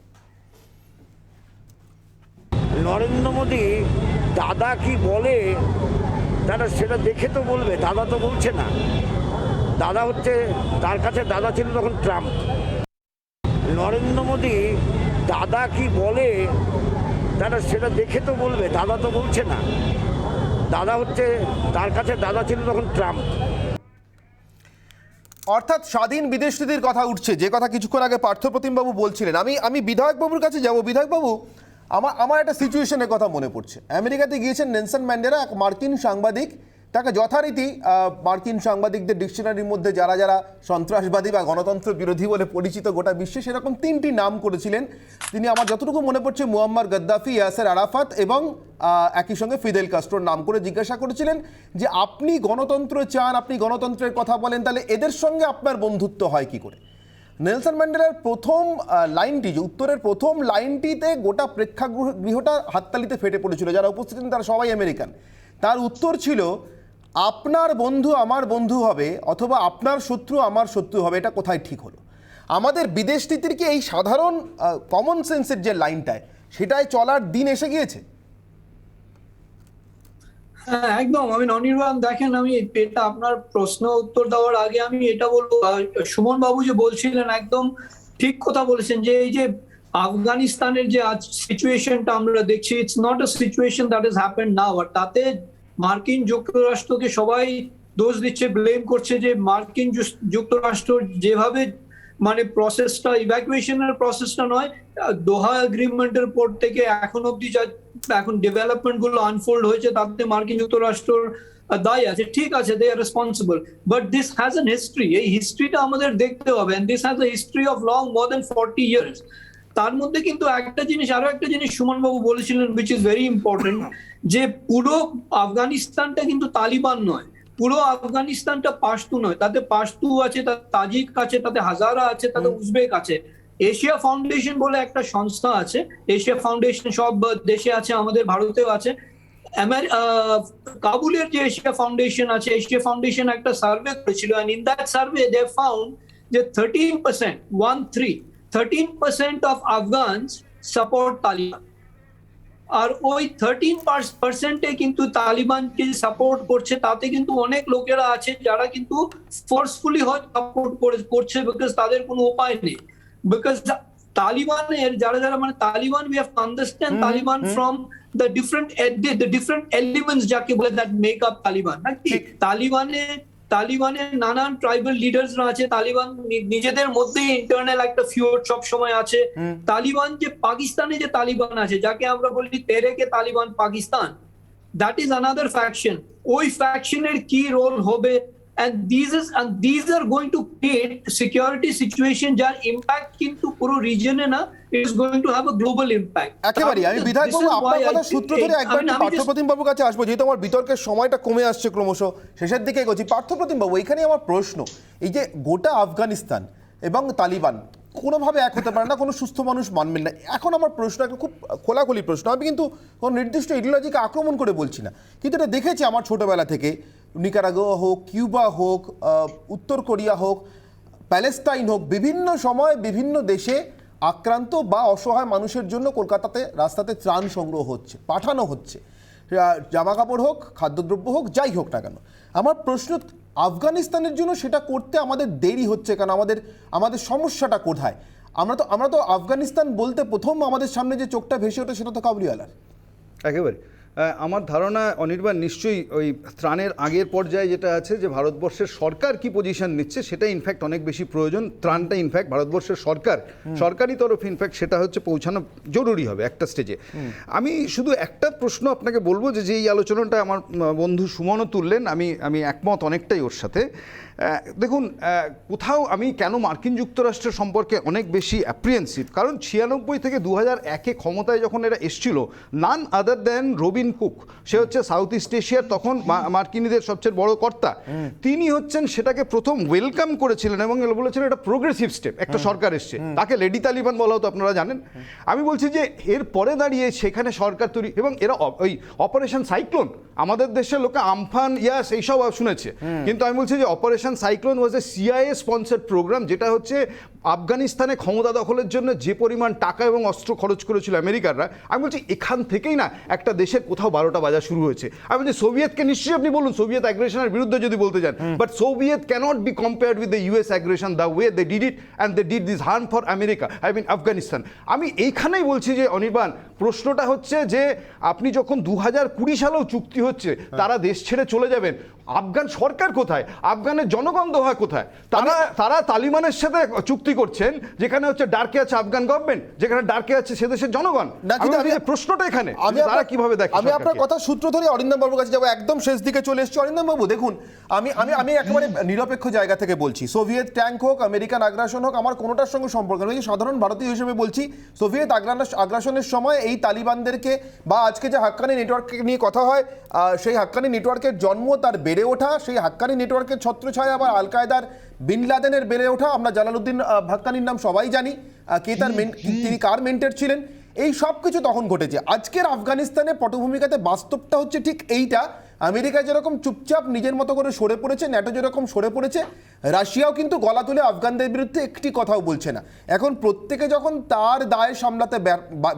নরেন্দ্র মোদী দাদা কি বলে তারা সেটা দেখে তো বলবে, দাদা তো বলছে না। দাদা হচ্ছে, তার কাছে দাদা ছিল তখন ট্রাম্প। নরেন্দ্র মোদী দাদা কি বলে তারা সেটা দেখে তো বলবে, দাদা তো বলছে না। দাদা হচ্ছে, তার কাছে দাদা ছিল তখন ট্রাম্প। অর্থাৎ স্বাধীন বিদেশ নীতির কথা উঠছে, যে কথা কিছুক্ষণ আগে পার্থপ্রতিমবাবু বলছিলেন। আমি বিধায়কবাবুর কাছে যাব। বিধায়কবাবু, আমার একটা সিচুয়েশনের কথা মনে পড়ছে। আমেরিকাতে গিয়েছেন নেলসন ম্যান্ডেলা, এক মার্কিন সাংবাদিক তাকে যথারীতি মার্কিন সাংবাদিকদের ডিকশনারির মধ্যে যারা যারা সন্ত্রাসবাদী বা গণতন্ত্র বিরোধী বলে পরিচিত গোটা বিশ্বে, সেরকম 3টি নাম করেছিলেন তিনি। আমার যতটুকু মনে পড়ছে মুয়াম্মার গাদ্দাফি, ইয়াসের আরাফাত এবং একই সঙ্গে ফিদেল কাস্ট্রোর নাম করে জিজ্ঞাসা করেছিলেন যে আপনি গণতন্ত্র চান, আপনি গণতন্ত্রের কথা বলেন, তাহলে এদের সঙ্গে আপনার বন্ধুত্ব হয় কি করে। নেলসন ম্যান্ডেলার প্রথম লাইনটি, যে উত্তরের প্রথম লাইনটিতে গোটা প্রেক্ষাগৃহটা হাততালিতে ফেটে পড়েছিল। যারা উপস্থিত ছিলেন তারা সবাই আমেরিকান। তার উত্তর ছিল, আপনার বন্ধু আমার বন্ধু হবে অথবা আপনার শত্রু আমার শত্রু হবে, এটা কোথায় ঠিক হলো? আমাদের বিদেশ নীতির কি এই সাধারণ কমন সেন্সের যে লাইনটায়, সেটাই চলার দিন এসে গিয়েছে? হ্যাঁ, একদম। আমি অনির্বাণ, দেখেন, আমি এটা আপনার প্রশ্ন উত্তর দেওয়ার আগে আমি এটা বলবো, সুমন বাবু যে বলছিলেন একদম ঠিক কথা বলেছেন, যে এই যে আফগানিস্তানের যে আজ সিচুয়েশনটা আমরা দেখছি, it's not a situation that is happened now. আর তাতে মার্কিন যুক্তরাষ্ট্রকে সবাই দোষ দিচ্ছে, ব্লেম করছে যে মার্কিন যুক্তরাষ্ট্র যেভাবে মানে প্রসেসটা, ইভ্যাকুয়েশনের প্রসেসটা নয়, দোহা এগ্রিমেন্টের পর থেকে এখন অব্দি যা এখন ডেভেলপমেন্ট গুলো আনফোল্ড হয়েছে, তাতে মার্কিন যুক্তরাষ্ট্র দায়ী আছে। ঠিক আছে, they are responsible, but this has an history. এই হিস্ট্রিটা আমাদের দেখতে হবে, and this has a history of long more than 40 years. তার মধ্যে কিন্তু আরো একটা জিনিস সুমন বাবু বলেছিলেন, উইচ ইজ ভেরি ইম্পর্টেন্ট, যে পুরো আফগানিস্তানটা কিন্তু তালিবান নয়, পুরো আফগানিস্তানটা পাশতু নয়। তাতে পাশতু আছে, তাতে তাজিক আছে, তাতে হাজারা আছে, তাতে উজবেক আছে। এশিয়া ফাউন্ডেশন বলে একটা সংস্থা আছে, এশিয়া ফাউন্ডেশন সব দেশে আছে, আমাদের ভারতেও আছে। কাবুলের যে এশিয়া ফাউন্ডেশন আছে, এশিয়া ফাউন্ডেশন একটা সার্ভে করেছিল, and in that survey they found যে 13% of Afghans support Taliban. আর ওই 13% কিন্তু তালিবানকে সাপোর্ট করছে, তাতে কিন্তু অনেক লোকেরা আছে যারা কিন্তু ফোর্সফুলি হয় সাপোর্ট করছে, বিকজ তাদের কোনো উপায় নেই। বিকজ তালিবানের যারা মানে Taliban, we have to understand Taliban from the different elements যাকে বলে that make up Taliban, নাকি? তালিবানের নানান ট্রাইবাল লিডার্সরা আছে, তালিবান নিজেদের মধ্যে ইন্টারনাল একটা ফিউড সব সময় আছে। তালিবান যে পাকিস্তানে যে তালিবান আছে, যাকে আমরা বলি Tehrik-e Taliban Pakistan, that is another faction. ওই ফ্যাকশনের কি রোল হবে, and these are going to create security situation যার ইম্প্যাক্ট কিন্তু পুরো রিজনে না, it is going to have a global impact. একেবারে। আমি বিধায়কবাবু আপনার কথা সূত্র ধরে একবার পার্থপ্রতিম বাবুর কাছে আসবো, যেহেতু আমার বিতর্কের সময়টা কমে আসছে, ক্রমশ শেষের দিকে এগোচ্ছি। পার্থপ্রতিম বাবু, এখানে আমার প্রশ্ন, এই যে গোটা আফগানিস্তান এবং তালিবান কোনোভাবে এক হতে পারে না, কোনো সুস্থ মানুষ মানবেন না। এখন আমার প্রশ্ন একটা খুব খোলাখুলি প্রশ্ন, আমি কিন্তু কোনো নির্দিষ্ট ইডিওলজিকে আক্রমণ করে বলছি না, কিন্তু এটা দেখেছি আমার ছোটোবেলা থেকে, নিকারাগুয়া হোক, কিউবা হোক, উত্তর কোরিয়া হোক, প্যালেস্টাইন হোক, বিভিন্ন সময় বিভিন্ন দেশে আক্রান্ত বা অসহায় মানুষের জন্য কলকাতাতে রাস্তাতে ত্রাণ সংগ্রহ হচ্ছে, পাঠানো হচ্ছে, জামা কাপড় হোক, খাদ্যদ্রব্য হোক, যাই হোক না কেন। আমার প্রশ্ন, আফগানিস্তানের জন্য সেটা করতে আমাদের দেরি হচ্ছে কেন? আমাদের সমস্যাটা কোথায়? আমরা তো আফগানিস্তান বলতে প্রথম আমাদের সামনে যে চোখটা ভেসে ওঠে সেটা তো কাবুলিওয়ালার। একেবারে। আমার ধারণা অনির্বাণ নিশ্চয়ই ওই ত্রাণের আগের পর্যায়ে যেটা আছে যে ভারতবর্ষের সরকার কি পজিশন নিচ্ছে সেটা ইনফ্যাক্ট অনেক বেশি প্রয়োজন। ত্রাণটা ইনফ্যাক্ট ভারতবর্ষের সরকারি তরফ ইনফ্যাক্ট সেটা হচ্ছে পৌঁছানো জরুরি হবে একটা স্টেজে। আমি শুধু একটা প্রশ্ন আপনাকে বলবো যে এই আলোচনাটা আমার বন্ধু সুমনও তুললেন, আমি একমত অনেকটাই ওর সাথে। দেখুন, কোথাও আমি কেন মার্কিন যুক্তরাষ্ট্রের সম্পর্কে অনেক বেশি অ্যাপ্রিহেন্সিভ, কারণ 96 থেকে 2001-এ ক্ষমতায় যখন এরা এসছিল, নান আদার দেন রবিন কুক, সে হচ্ছে সাউথ ইস্ট এশিয়ার তখন মার্কিনীদের সবচেয়ে বড় কর্তা, তিনি হচ্ছেন সেটাকে প্রথম ওয়েলকাম করেছিলেন এবং বলেছিলেন এটা প্রোগ্রেসিভ স্টেপ, একটা সরকার এসছে, তাকে লেডি তালিবান বলা হতো আপনারা জানেন। আমি বলছি যে এর পরে দাঁড়িয়ে সেখানে সরকার তৈরি, এবং এরা ওই অপারেশন সাইক্লোন, আমাদের দেশের লোকে আমফান ইয়াস এইসব শুনেছে, কিন্তু আমি বলছি যে অপারেশন সাইক্লোন ওয়াজ এ CIA স্পন্সার্ড প্রোগ্রাম, যেটা হচ্ছে আফগানিস্তানে ক্ষমতা দখলের জন্য যে পরিমাণ টাকা এবং অস্ত্র খরচ করেছিল আমেরিকানরা, আমি বলছি এখান থেকেই না একটা দেশের কোথাও 12টা বাজা শুরু হয়েছে। আমি বলছি সোভিয়েতকে নিশ্চয়ই আপনি বলুন, সোভিয়েত অ্যাগ্রেশনের বিরুদ্ধে যদি বলতে চান, but Soviet cannot be compared with the US aggression, the way they did it and they did this harm for America, I mean Afghanistan. আমি এইখানেই বলছি যে অনির্বাণ, প্রশ্নটা হচ্ছে যে আপনি যখন 2020 সালেও চুক্তি হচ্ছে তারা দেশ ছেড়ে চলে যাবেন, আফগান সরকার কোথায়, আফগানের জনগণ দোহা কোথায়? তারা তালিবানের সাথে চুক্তি করছেন যেখানে হচ্ছে ডার্কে আছে আফগান গভর্নমেন্ট, যেখানে ডার্কে আছে সে দেশের জনগণ। প্রশ্নটা এখানে তারা কিভাবে দেখে। আমি আপনার কথা সূত্র ধরে অরিন্দম বাবুর কাছে যাবো, একদম শেষ দিকে চলে এসেছি। অরিন্দম বাবু দেখুন, আমি একেবারে নিরপেক্ষ জায়গা থেকে বলছি, সোভিয়েত ট্যাঙ্ক হোক, আমেরিকান আগ্রাসন হোক, আমার কোনোটার সঙ্গে সম্পর্ক নেই। সাধারণ ভারতীয় হিসেবে বলছি, সোভিয়েত আগ্রাসনের সময় এই তালিবানদেরকে বা আজকে যে হাক্কানি নেটওয়ার্ক নিয়ে কথা হয়, সেই হাক্কানি নেটওয়ার্কের জন্ম, তার বেড়ে ওঠা, সেই হাক্কানি নেটওয়ার্কের ছত্রছায়া আবার আল কায়দার বিন লাদেনের বেড়ে ওঠা, আমরা জালালউদ্দিন হাক্কানির নাম সবাই জানি, কে তার তিনি কার মেন্টর ছিলেন, এই সব কিছু তখন ঘটেছে। আজকের আফগানিস্তানের পটভূমিকাতে বাস্তবটা হচ্ছে ঠিক এইটা। আমেরিকা যেরকম চুপচাপ নিজের মতো করে সরে পড়েছে, ন্যাটো যেরকম সরে পড়েছে, রাশিয়াও কিন্তু গলা তুলে আফগানদের বিরুদ্ধে একটি কথাও বলছে না। এখন প্রত্যেকে যখন তার দায় সামলাতে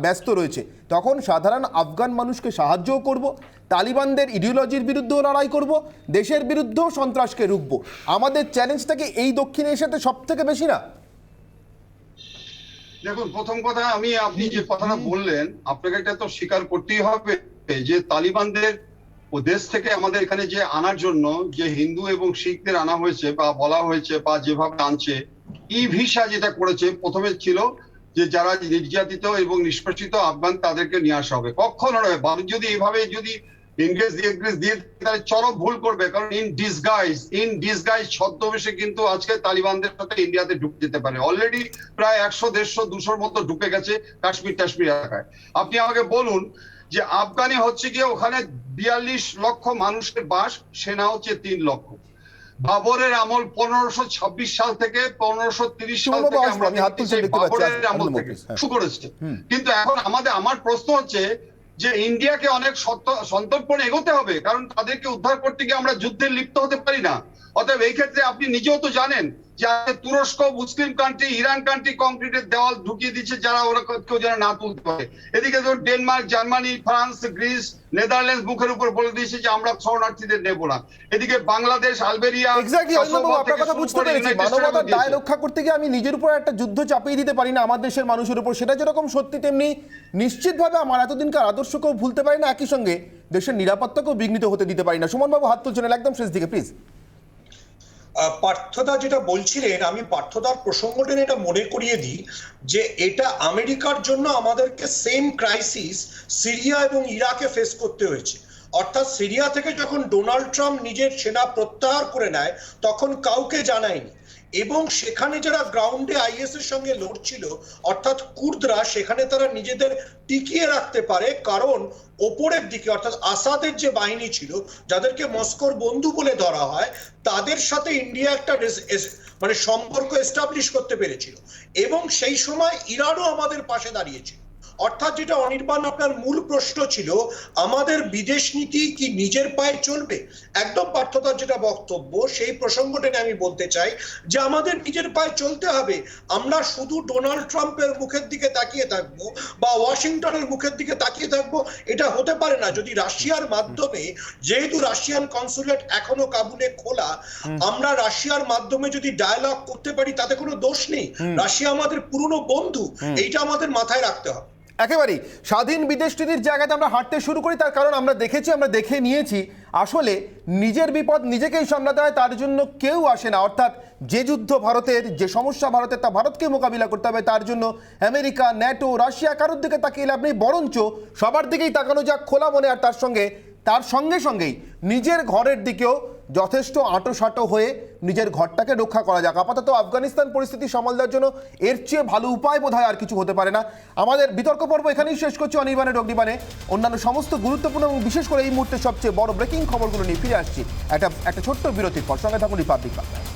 ব্যস্ত রয়েছে, তখন সাধারণ আফগান মানুষকে সাহায্যও করব, তালিবানদের ইডিওলজির বিরুদ্ধেও লড়াই করব, দেশের বিরুদ্ধেও সন্ত্রাসকে রুখবো। আমাদের চ্যালেঞ্জটাকে এই দক্ষিণ এশিয়াতে সব থেকে বেশি না? দেখুন, প্রথম কথা, আপনি যে কথাটা বললেন, আপনাকে এটা তো স্বীকার করতেই হবে যে তালিবানদের ও দেশ থেকে আমাদের এখানে যে আনার জন্য যে হিন্দু এবং শিখদের আনা হয়েছে বা বলা হয়েছে বা যেভাবে আনছে, ই ভিসা যেটা করেছে, প্রথমে ছিল যে যারা নির্যাতিত এবং নিষ্পেষিত আফগান তাদেরকে নিয়ে আসা হবে। কখনো নয়, ভারত যদি এইভাবে যদি ইংরেজ দিয়ে তাহলে চরম ভুল করবে, কারণ ইন ডিসগাইজ ছদ্মবেশে কিন্তু আজকে তালিবানদের সাথে ইন্ডিয়াতে ঢুকে যেতে পারে। অলরেডি প্রায় 100-150-200-র মতো ঢুকে গেছে কাশ্মীর এলাকায়। আপনি আমাকে বলুন যে আফগানে হচ্ছে গিয়ে ওখানে 42 লক্ষ মানুষের বাস, সেনা হচ্ছে 3 লক্ষ। বাবরের আমল 1526 সাল থেকে 1530 সাল থেকে বাবরের আমল থেকে শুরু করেছে। কিন্তু এখন আমার প্রশ্ন হচ্ছে যে ইন্ডিয়াকে অনেক সন্তর্পণে এগোতে হবে, কারণ তাদেরকে উদ্ধার করতে গিয়ে আমরা যুদ্ধে লিপ্ত হতে পারি না। অতএব এই ক্ষেত্রে আপনি নিজেও তো জানেন যে তুরস্ক, মুসলিম কান্ট্রি, ইরান কান্ট্রি কংক্রিটের দেওয়াল ঢুকিয়ে দিচ্ছে যারা ওরা কেউ যেন না তুলতে পারে। এদিকে ধরুন Denmark, Germany, France, Greece, Netherlands মুখের উপর বলে দিয়েছে যে আমরা শরণার্থীদের নেব না। এদিকে বাংলাদেশ, আলবেরিয়া, আপনার কথা বুঝতে পেরেছি। মানবতার দায় রক্ষা করতে গিয়ে আমি নিজের উপর একটা যুদ্ধ চাপিয়ে দিতে পারি না আমার দেশের মানুষের উপর, সেটা যেরকম সত্যি, তেমনি নিশ্চিতভাবে আমার এতদিনকার আদর্শকেও ভুলতে পারি না, একই সঙ্গে দেশের নিরাপত্তাকেও বিঘ্নিত হতে দিতে পারি না। সুমনবাবু হাত তুলছেন, একদম শেষ দিকে প্লিজ। পার্থদা যেটা বলছিলেন, আমি পার্থদার প্রসঙ্গটা এটা মনে করিয়ে দিই যে এটা আমেরিকার জন্য আমাদেরকে সেম ক্রাইসিস সিরিয়া এবং ইরাকে ফেস করতে হয়েছে। অর্থাৎ সিরিয়া থেকে যখন ডোনাল্ড ট্রাম্প নিজের সেনা প্রত্যাহার করে নেয়, তখন কাউকে জানায়নি, এবং সেখানে যারা গ্রাউন্ডে আইএস এর সঙ্গে লড়ছিল, অর্থাৎ কুর্দরা, সেখানে তারা নিজেদের টিকিয়ে রাখতে পারে, কারণ ওপরের দিকে অর্থাৎ আসাদের যে বাহিনী ছিল, যাদেরকে মস্কোর বন্ধু বলে ধরা হয়, তাদের সাথে ইন্ডিয়া একটা মানে সম্পর্ক এস্টাবলিশ করতে পেরেছিল, এবং সেই সময় ইরানও আমাদের পাশে দাঁড়িয়েছিল। অর্থাৎ যেটা অনির্বাণ আপনার মূল প্রশ্ন ছিল, আমাদের বিদেশ নীতি কি নিজের পায়ে চলবে, একদম পার্থতার যেটা বক্তব্য, সেই প্রসঙ্গটা আমি বলতে চাই যে আমাদের নিজের পায়ে চলতে হবে। আমরা শুধু ডোনাল্ড ট্রাম্পের মুখের দিকে তাকিয়ে থাকবো বা ওয়াশিংটনের মুখের দিকে তাকিয়ে থাকবো, এটা হতে পারে না। যদি রাশিয়ার মাধ্যমে, যেহেতু রাশিয়ান কনসুলেট এখনো কাবুলে খোলা, আমরা রাশিয়ার মাধ্যমে যদি ডায়ালগ করতে পারি, তাতে কোনো দোষ নেই। রাশিয়া আমাদের পুরনো বন্ধু, এইটা আমাদের মাথায় রাখতে হবে। একেবারেই স্বাধীন বিদেশ নীতির জায়গাতে আমরা হাঁটতে শুরু করি, তার কারণ আমরা দেখে নিয়েছি আসলে নিজের বিপদ নিজেকেই সামলাতে হয়, তার জন্য কেউ আসে না। অর্থাৎ যে যুদ্ধ ভারতের, যে সমস্যা ভারতের, তা ভারতকে মোকাবিলা করতে হবে। তার জন্য আমেরিকা, ন্যাটো, রাশিয়া কারোর দিকে তাকিয়ে লাভ নেই, বরঞ্চ সবার দিকেই তাকানো যাক খোলা মনে। আর তার সঙ্গেই নিজের ঘরের দিকেও যথেষ্ট আঁটোসাঁটো হয়ে নিজের ঘরটাকে রক্ষা করা যাক। আপাতত আফগানিস্তান পরিস্থিতি সামাল দেওয়ার জন্য এর চেয়ে ভালো উপায় বোধহয় আর কিছু হতে পারে না। আমাদের বিতর্ক পর্ব এখানেই শেষ করছি। অনির্বাণের অগ্নিবাণে অন্যান্য সমস্ত গুরুত্বপূর্ণ এবং বিশেষ করে এই মুহূর্তে সবচেয়ে বড় ব্রেকিং খবরগুলো নিয়ে ফিরে আসছি একটা ছোট্ট বিরতির পর। সঙ্গে থাকুন রিপাবলিক বাংলায়।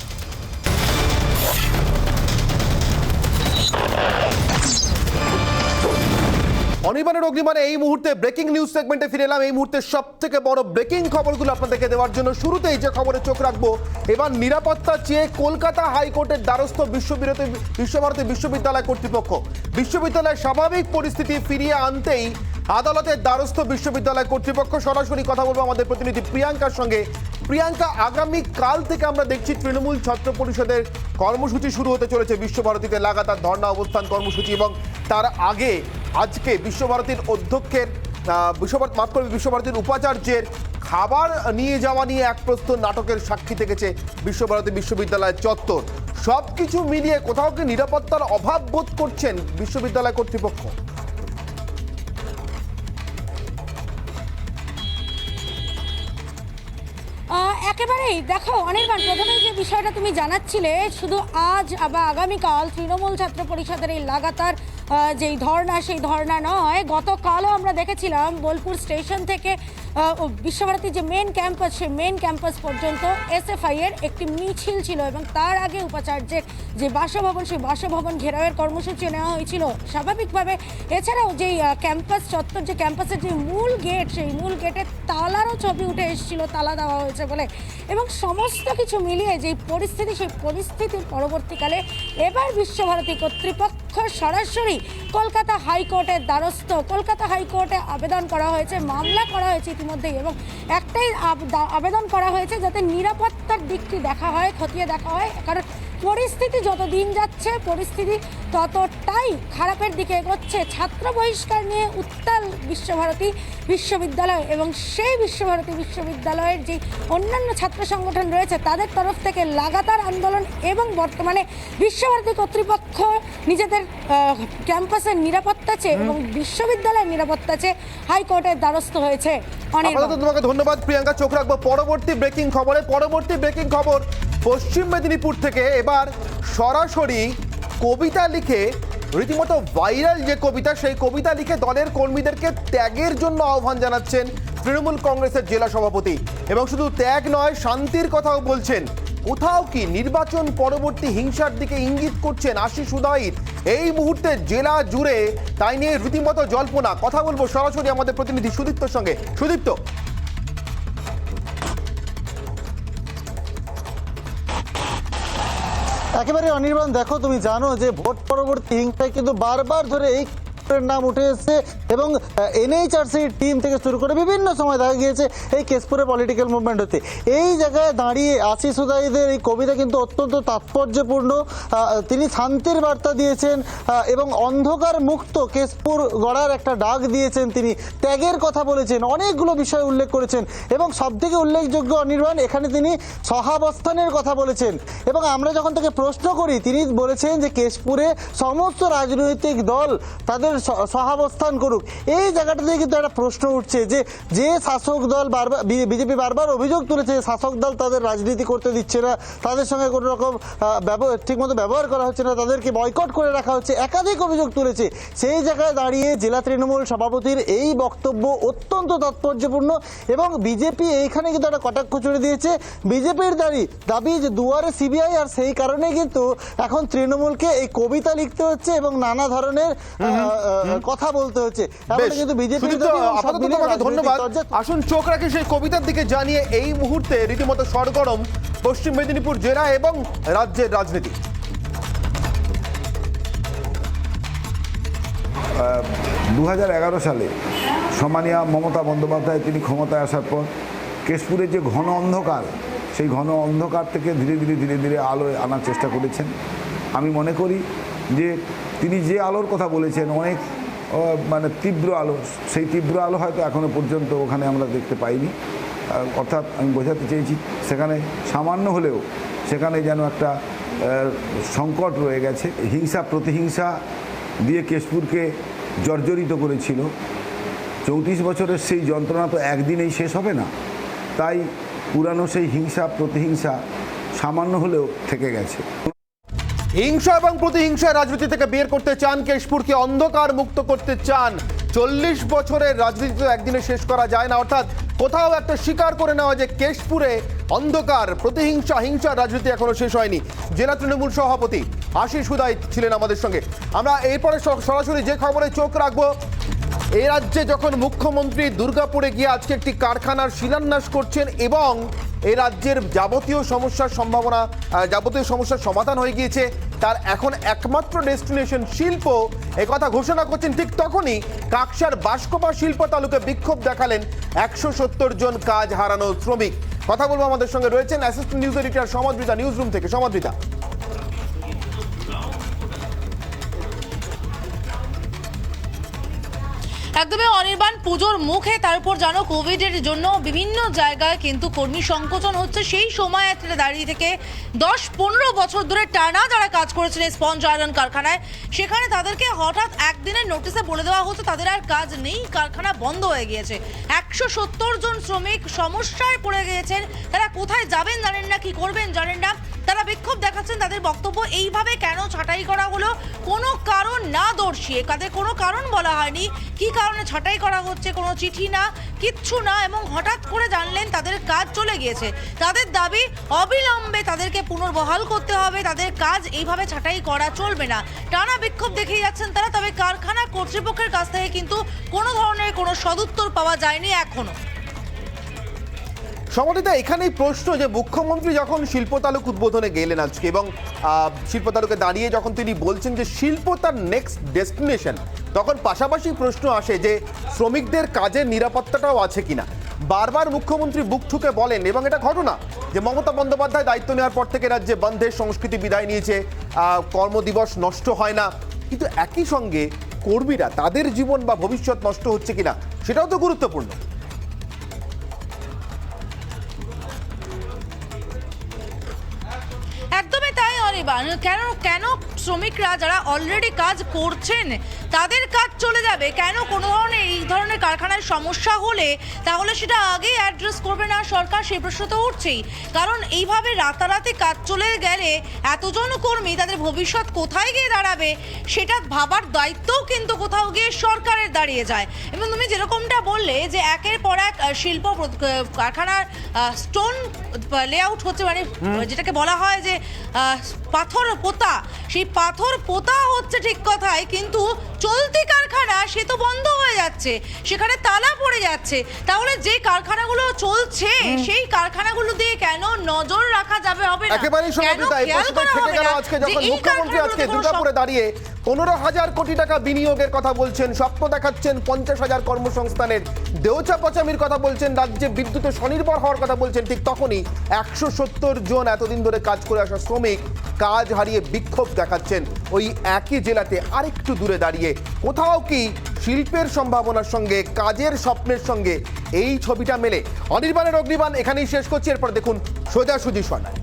অনির্বাণের অগ্নিবাণে এই মুহূর্তে ব্রেকিং নিউজ সেগমেন্টে ফিরে এলাম। এই মুহূর্তে সব থেকে বড় ব্রেকিং খবরগুলো আপনাদেরকে দেওয়ার জন্য শুরুতেই যে খবরে চোখ রাখবো, এবার নিরাপত্তা চেয়ে কলকাতা হাইকোর্টের দ্বারস্থ বিশ্বভারতী বিশ্ববিদ্যালয় কর্তৃপক্ষ। বিশ্ববিদ্যালয়ের স্বাভাবিক পরিস্থিতি ফিরিয়ে আনতেই আদালতের দ্বারস্থ বিশ্ববিদ্যালয় কর্তৃপক্ষ। সরাসরি কথা বলবো আমাদের প্রতিনিধি প্রিয়াঙ্কার সঙ্গে। প্রিয়াঙ্কা, আগামী কাল থেকে আমরা দেখছি তৃণমূল ছাত্র পরিষদের কর্মসূচি শুরু হতে চলেছে বিশ্বভারতীতে, লাগাতার ধর্ণা অবস্থান কর্মসূচি, এবং তার আগে আজকে বিশ্বভারতীর অধ্যক্ষের বিশ্বভারতীর উপাচার্যের খাবার নিয়ে যাওয়া নিয়ে এক প্রস্তুত নাটকের সাক্ষী থেকেছে বিশ্বভারতী বিশ্ববিদ্যালয়ের চত্বর। সব কিছু মিলিয়ে কোথাও কি নিরাপত্তার অভাব বোধ করছেন বিশ্ববিদ্যালয় কর্তৃপক্ষ? একেবারেই দেখো অনির্বাণ, প্রথমে যে বিষয়টা তুমি জানাচ্ছিলে, শুধু আজ বা আগামীকাল তৃণমূল ছাত্র পরিষদের এই লাগাতার যেই ধর্ণা, সেই ধর্ণা নয়, গতকালও আমরা দেখেছিলাম বোলপুর স্টেশন থেকে বিশ্বভারতীর যে মেন ক্যাম্পাস, সেই মেন ক্যাম্পাস পর্যন্ত এসএফআই এর একটি মিছিল ছিল, এবং তার আগে উপাচার্যের যে বাসভবন, সেই বাসভবন ঘেরাওয়ের কর্মসূচি নেওয়া হয়েছিল স্বাভাবিকভাবে। এছাড়াও যেই ক্যাম্পাস চত্বর, যে ক্যাম্পাসের যে মূল গেট, সেই মূল গেটের তালারও ছবি উঠে এসেছিল, তালা দেওয়া হয়েছে বলে। এবং সমস্ত কিছু মিলিয়ে যেই পরিস্থিতি, সেই পরিস্থিতির পরবর্তীকালে এবার বিশ্বভারতী কর্তৃপক্ষ সরাসরি কলকাতা হাইকোর্টের দ্বারস্থ। কলকাতা হাইকোর্টে আবেদন করা হয়েছে, মামলা করা হয়েছে ইতিমধ্যেই, এবং একটাই আবেদন করা হয়েছে যাতে নিরাপত্তার দিকটি দেখা হয়, খতিয়ে দেখা হয়। কারণ পরিস্থিতি যত দিন যাচ্ছে, পরিস্থিতি ততটাই খারাপের দিকে এগোচ্ছে। ছাত্র বহিষ্কার নিয়ে উত্তাল বিশ্বভারতী বিশ্ববিদ্যালয়, এবং সেই বিশ্বভারতী বিশ্ববিদ্যালয়ের যে অন্যান্য ছাত্র সংগঠন রয়েছে তাদের তরফ থেকে লাগাতার আন্দোলন, এবং বর্তমানে বিশ্বভারতী কর্তৃপক্ষ নিজেদের ক্যাম্পাসের নিরাপত্তা চেয়ে এবং বিশ্ববিদ্যালয়ের নিরাপত্তা চেয়ে হাইকোর্টের দ্বারস্থ হয়েছে। তোমাকে ধন্যবাদ প্রিয়াঙ্কা। চোখ রাখবো পরবর্তী ব্রেকিং খবরে। পরবর্তী ব্রেকিং খবর পশ্চিম মেদিনীপুর থেকে। এবার সরাসরি কবিতা লিখে, রীতিমতো ভাইরাল যে কবিতা, সেই কবিতা লিখে দলের কর্মীদেরকে ত্যাগের জন্য আহ্বান জানাচ্ছেন তৃণমূল কংগ্রেসের জেলা সভাপতি। এবং শুধু ত্যাগ নয়, শান্তির কথাও বলছেন। কোথাও কি নির্বাচন পরবর্তী হিংসার দিকে ইঙ্গিত করছেন আশিস উদয়িত এই মুহূর্তে জেলা জুড়ে? তাই নিয়ে রীতিমতো জল্পনা। কথা বলবো সরাসরি আমাদের প্রতিনিধি সুদীপ্তর সঙ্গে। সুদীপ্ত, একেবারে অনির্বাণ, দেখো তুমি জানো যে ভোট পরবর্তী হিংসায় কিন্তু বারবার ধরে এই নাম উঠে এসছে, এবং এনএইচআরসির টিম থেকে শুরু করে বিভিন্ন সময় দেখা গিয়েছে এই কেশপুরে পলিটিক্যাল মুভমেন্ট হচ্ছে। এই জায়গায় দাঁড়িয়ে আশিস উদয়িতের এই কবিতা কিন্তু অত্যন্ত তাৎপর্যপূর্ণ। তিনি শান্তির বার্তা দিয়েছেন এবং অন্ধকার মুক্ত কেশপুর গড়ার একটা ডাক দিয়েছেন। তিনি ত্যাগের কথা বলেছেন, অনেকগুলো বিষয় উল্লেখ করেছেন, এবং সবথেকে উল্লেখযোগ্য অনির্বাণ, এখানে তিনি সহাবস্থানের কথা বলেছেন। এবং আমরা যখন তাকে প্রশ্ন করি, তিনি বলেছেন যে কেশপুরে সমস্ত রাজনৈতিক দল তাদের সহাবস্থান করুক। এই জায়গাটাতে কিন্তু একটা প্রশ্ন উঠছে যে শাসক দল বারবার, বিজেপি বারবার অভিযোগ তুলেছে শাসক দল তাদের রাজনীতি করতে দিচ্ছে না, তাদের সঙ্গে কোনো রকম ঠিকমতো ব্যবহার করা হচ্ছে না, তাদেরকে বয়কট করে রাখা হচ্ছে, একাধিক অভিযোগ তুলেছে। সেই জায়গায় দাঁড়িয়ে জেলা তৃণমূল সভাপতির এই বক্তব্য অত্যন্ত তাৎপর্যপূর্ণ, এবং বিজেপি এইখানে কিন্তু একটা কটাক্ষ ছুড়ে দিয়েছে। বিজেপির দাবি যে দুয়ারে সিবিআই, আর সেই কারণে কিন্তু এখন তৃণমূলকে এই কবিতা লিখতে হচ্ছে এবং নানা ধরনের কথা বলতে হচ্ছে। কিন্তু বিজেপি ধন্যবাদ। আসুন চোখ রাখি সেই কবিতার দিকে, জানিয়ে এই মুহূর্তে রীতিমতো সরগরম পশ্চিম মেদিনীপুর জেলা এবং রাজ্যের রাজনীতি। 2011 সালে সম্মানীয় মমতা বন্দ্যোপাধ্যায় তিনি ক্ষমতায় আসার পর কেশপুরের যে ঘন অন্ধকার, সেই ঘন অন্ধকার থেকে ধীরে ধীরে আলোয় আনার চেষ্টা করেছেন। আমি মনে করি যে তিনি যে আলোর কথা বলেছেন, অনেক মানে তীব্র আলো, সেই তীব্র আলো হয়তো এখনো পর্যন্ত ওখানে আমরা দেখতে পাইনি। অর্থাৎ আমি বোঝাতে চেয়েছি সেখানে সামান্য হলেও সেখানে যেন একটা সংকট রয়ে গেছে। হিংসা প্রতিহিংসা দিয়ে কেশপুরকে জর্জরিত করেছিল। 34 বছরের সেই যন্ত্রণা তো একদিনেই শেষ হবে না, তাই পুরানো সেই হিংসা প্রতিহিংসা সামান্য হলেও থেকে গেছে। হিংসা এবং প্রতিহিংসা রাজনীতি থেকে বের করতে চান, কেশপুরকে অন্ধকার মুক্ত করতে চান। 40 বছরের রাজনীতি তো একদিনে শেষ করা যায় না, অর্থাৎ কোথাও একটা স্বীকার করে নেওয়া যে কেশপুরে অন্ধকার প্রতিহিংসা হিংসার রাজনীতি এখনো শেষ হয়নি। জেলা তৃণমূল সভাপতি আশিস হুদাই ছিলেন আমাদের সঙ্গে। আমরা এরপরে সরাসরি যে খবরে চোখ রাখবো, এই রাজ্যে যখন মুখ্যমন্ত্রী দুর্গাপুরে গিয়ে আজকে একটি কারখানার শিলান্যাস করছেন এবং এই রাজ্যের যাবতীয় সমস্যার সমাধান হয়ে গিয়েছে, তার এখন একমাত্র ডেস্টিনেশন শিল্প, একথা ঘোষণা করছেন, ঠিক তখনই কাকসার বাঁশকোপা শিল্প তালুকে বিক্ষোভ দেখালেন 170 জন কাজ হারানো শ্রমিক। কথা বলবো, আমাদের সঙ্গে রয়েছেন assistant news editor Samadrita, news room থেকে। সমাদৃতা, একদমই অনির্বাণ, পুজোর মুখে তার উপর জানো কোভিডের জন্য বিভিন্ন জায়গায় কিন্তু কর্মী সংকোচন হচ্ছে। সেই সময় দাঁড়িয়ে থেকে 10-15 বছর ধরে টানা যারা কাজ করেছেন স্পঞ্জ আয়রন কারখানায়, সেখানে তাদেরকে হঠাৎ একদিনের নোটিশে বলে দেওয়া হচ্ছে তাদের আর কাজ নেই, কারখানা বন্ধ হয়ে গিয়েছে। 170 জন শ্রমিক সমস্যায় পড়ে গিয়েছেন, তারা কোথায় যাবেন জানেন না, কি করবেন জানেন না। তারা বিক্ষোভ দেখাচ্ছেন। তাদের বক্তব্য, এইভাবে কেন ছাঁটাই করা হলো, কোনো কারণ না দর্শিয়ে, তাদের কোনো কারণ বলা হয়নি, কি কারণে ছাঁটাই করা হচ্ছে, কোনো চিঠি না, কিচ্ছু না, এবং হঠাৎ করে জানলেন তাদের কাজ চলে গিয়েছে। তাদের দাবি অবিলম্বে তাদেরকে পুনর্বহাল করতে হবে, তাদের কাজ এইভাবে ছাঁটাই করা চলবে না। টানা বিক্ষোভ দেখিয়ে যাচ্ছেন তারা, তবে কারখানা কর্তৃপক্ষের কাছ থেকে কিন্তু কোনো ধরনের কোনো সদুত্তর পাওয়া যায়নি এখনো। সমাধিতা, এখানেই প্রশ্ন যে মুখ্যমন্ত্রী যখন শিল্প তালুক উদ্বোধনে গেলেন আজকে এবং শিল্প তালুকে দাঁড়িয়ে যখন তিনি বলছেন যে শিল্প তার নেক্সট ডেস্টিনেশন, তখন পাশাপাশি প্রশ্ন আসে যে শ্রমিকদের কাজের নিরাপত্তাটাও আছে কিনা। বারবার মুখ্যমন্ত্রী বুক ঠুকে বলেন, এবং এটা ঘটনা যে মমতা বন্দ্যোপাধ্যায় দায়িত্ব নেওয়ার পর থেকে রাজ্যে বন্ধের সংস্কৃতি বিদায় নিয়েছে, কর্মদিবস নষ্ট হয় না, কিন্তু একই সঙ্গে কর্মীরা তাদের জীবন বা ভবিষ্যৎ নষ্ট হচ্ছে কিনা সেটাও তো গুরুত্বপূর্ণ। একদমই তাই অনির্বাণ। কেন শ্রমিকরা যারা অলরেডি কাজ করছেন তাদের কাজ চলে যাবে? কেন কোনো ধরনের এই ধরনের কারখানার সমস্যা হলে তাহলে সেটা আগেই অ্যাড্রেস করবে না সরকার, সেই প্রশ্ন তো উঠছেই। কারণ এইভাবে রাতারাতি কাজ চলে গেলে এতজন কর্মী তাদের ভবিষ্যৎ কোথায় গিয়ে দাঁড়াবে সেটা ভাবার দায়িত্বও কিন্তু কোথাও গিয়ে সরকারের দাঁড়িয়ে যায়। এবং তুমি যেরকমটা বললে যে একের পর এক শিল্প কারখানার স্টোন লেআউট হচ্ছে, মানে যেটাকে বলা হয় যে পাথর পোতা, সেই পাথর পোতা হচ্ছে ঠিক কথাই, কিন্তু চলতি কারখানা সে তো বন্ধ হয়ে যাচ্ছে, সেখানে তালা পড়ে যাচ্ছে। তাহলে যে কারখানাগুলো চলছে সেই কারখানাগুলো দিয়ে কেন নজর রাখা যাবে হবে না? একেবারেই সমাধিতা, এই প্রশ্নটা থেকে গেল আজকে যখন মুখ্যমন্ত্রী আজকে দুর্গাপুরে দাঁড়িয়ে 15,000 কোটি টাকা বিনিয়োগের কথা বলছেন, স্বপ্ন দেখাচ্ছেন 50,000 কর্মসংস্থানের, দেওচা পচামির কথা বলছেন, রাজ্যে বিদ্যুতে স্বনির্ভর হওয়ার কথা বলছেন, ঠিক তখনই 170 জন এতদিন ধরে কাজ করে আসা শ্রমিক কাজ হারিয়ে বিক্ষোভ দেখাচ্ছেন ওই একই জেলাতে আরেকটু দূরে দাঁড়িয়ে। কোথাও কি শিল্পের সম্ভাবনার সঙ্গে কাজের স্বপ্নের সঙ্গে এই ছবিটা মেলে? অনির্বাণের অগ্নিবাণ এখানেই শেষ করছি, এরপর দেখুন সোজাসুজি সরকার।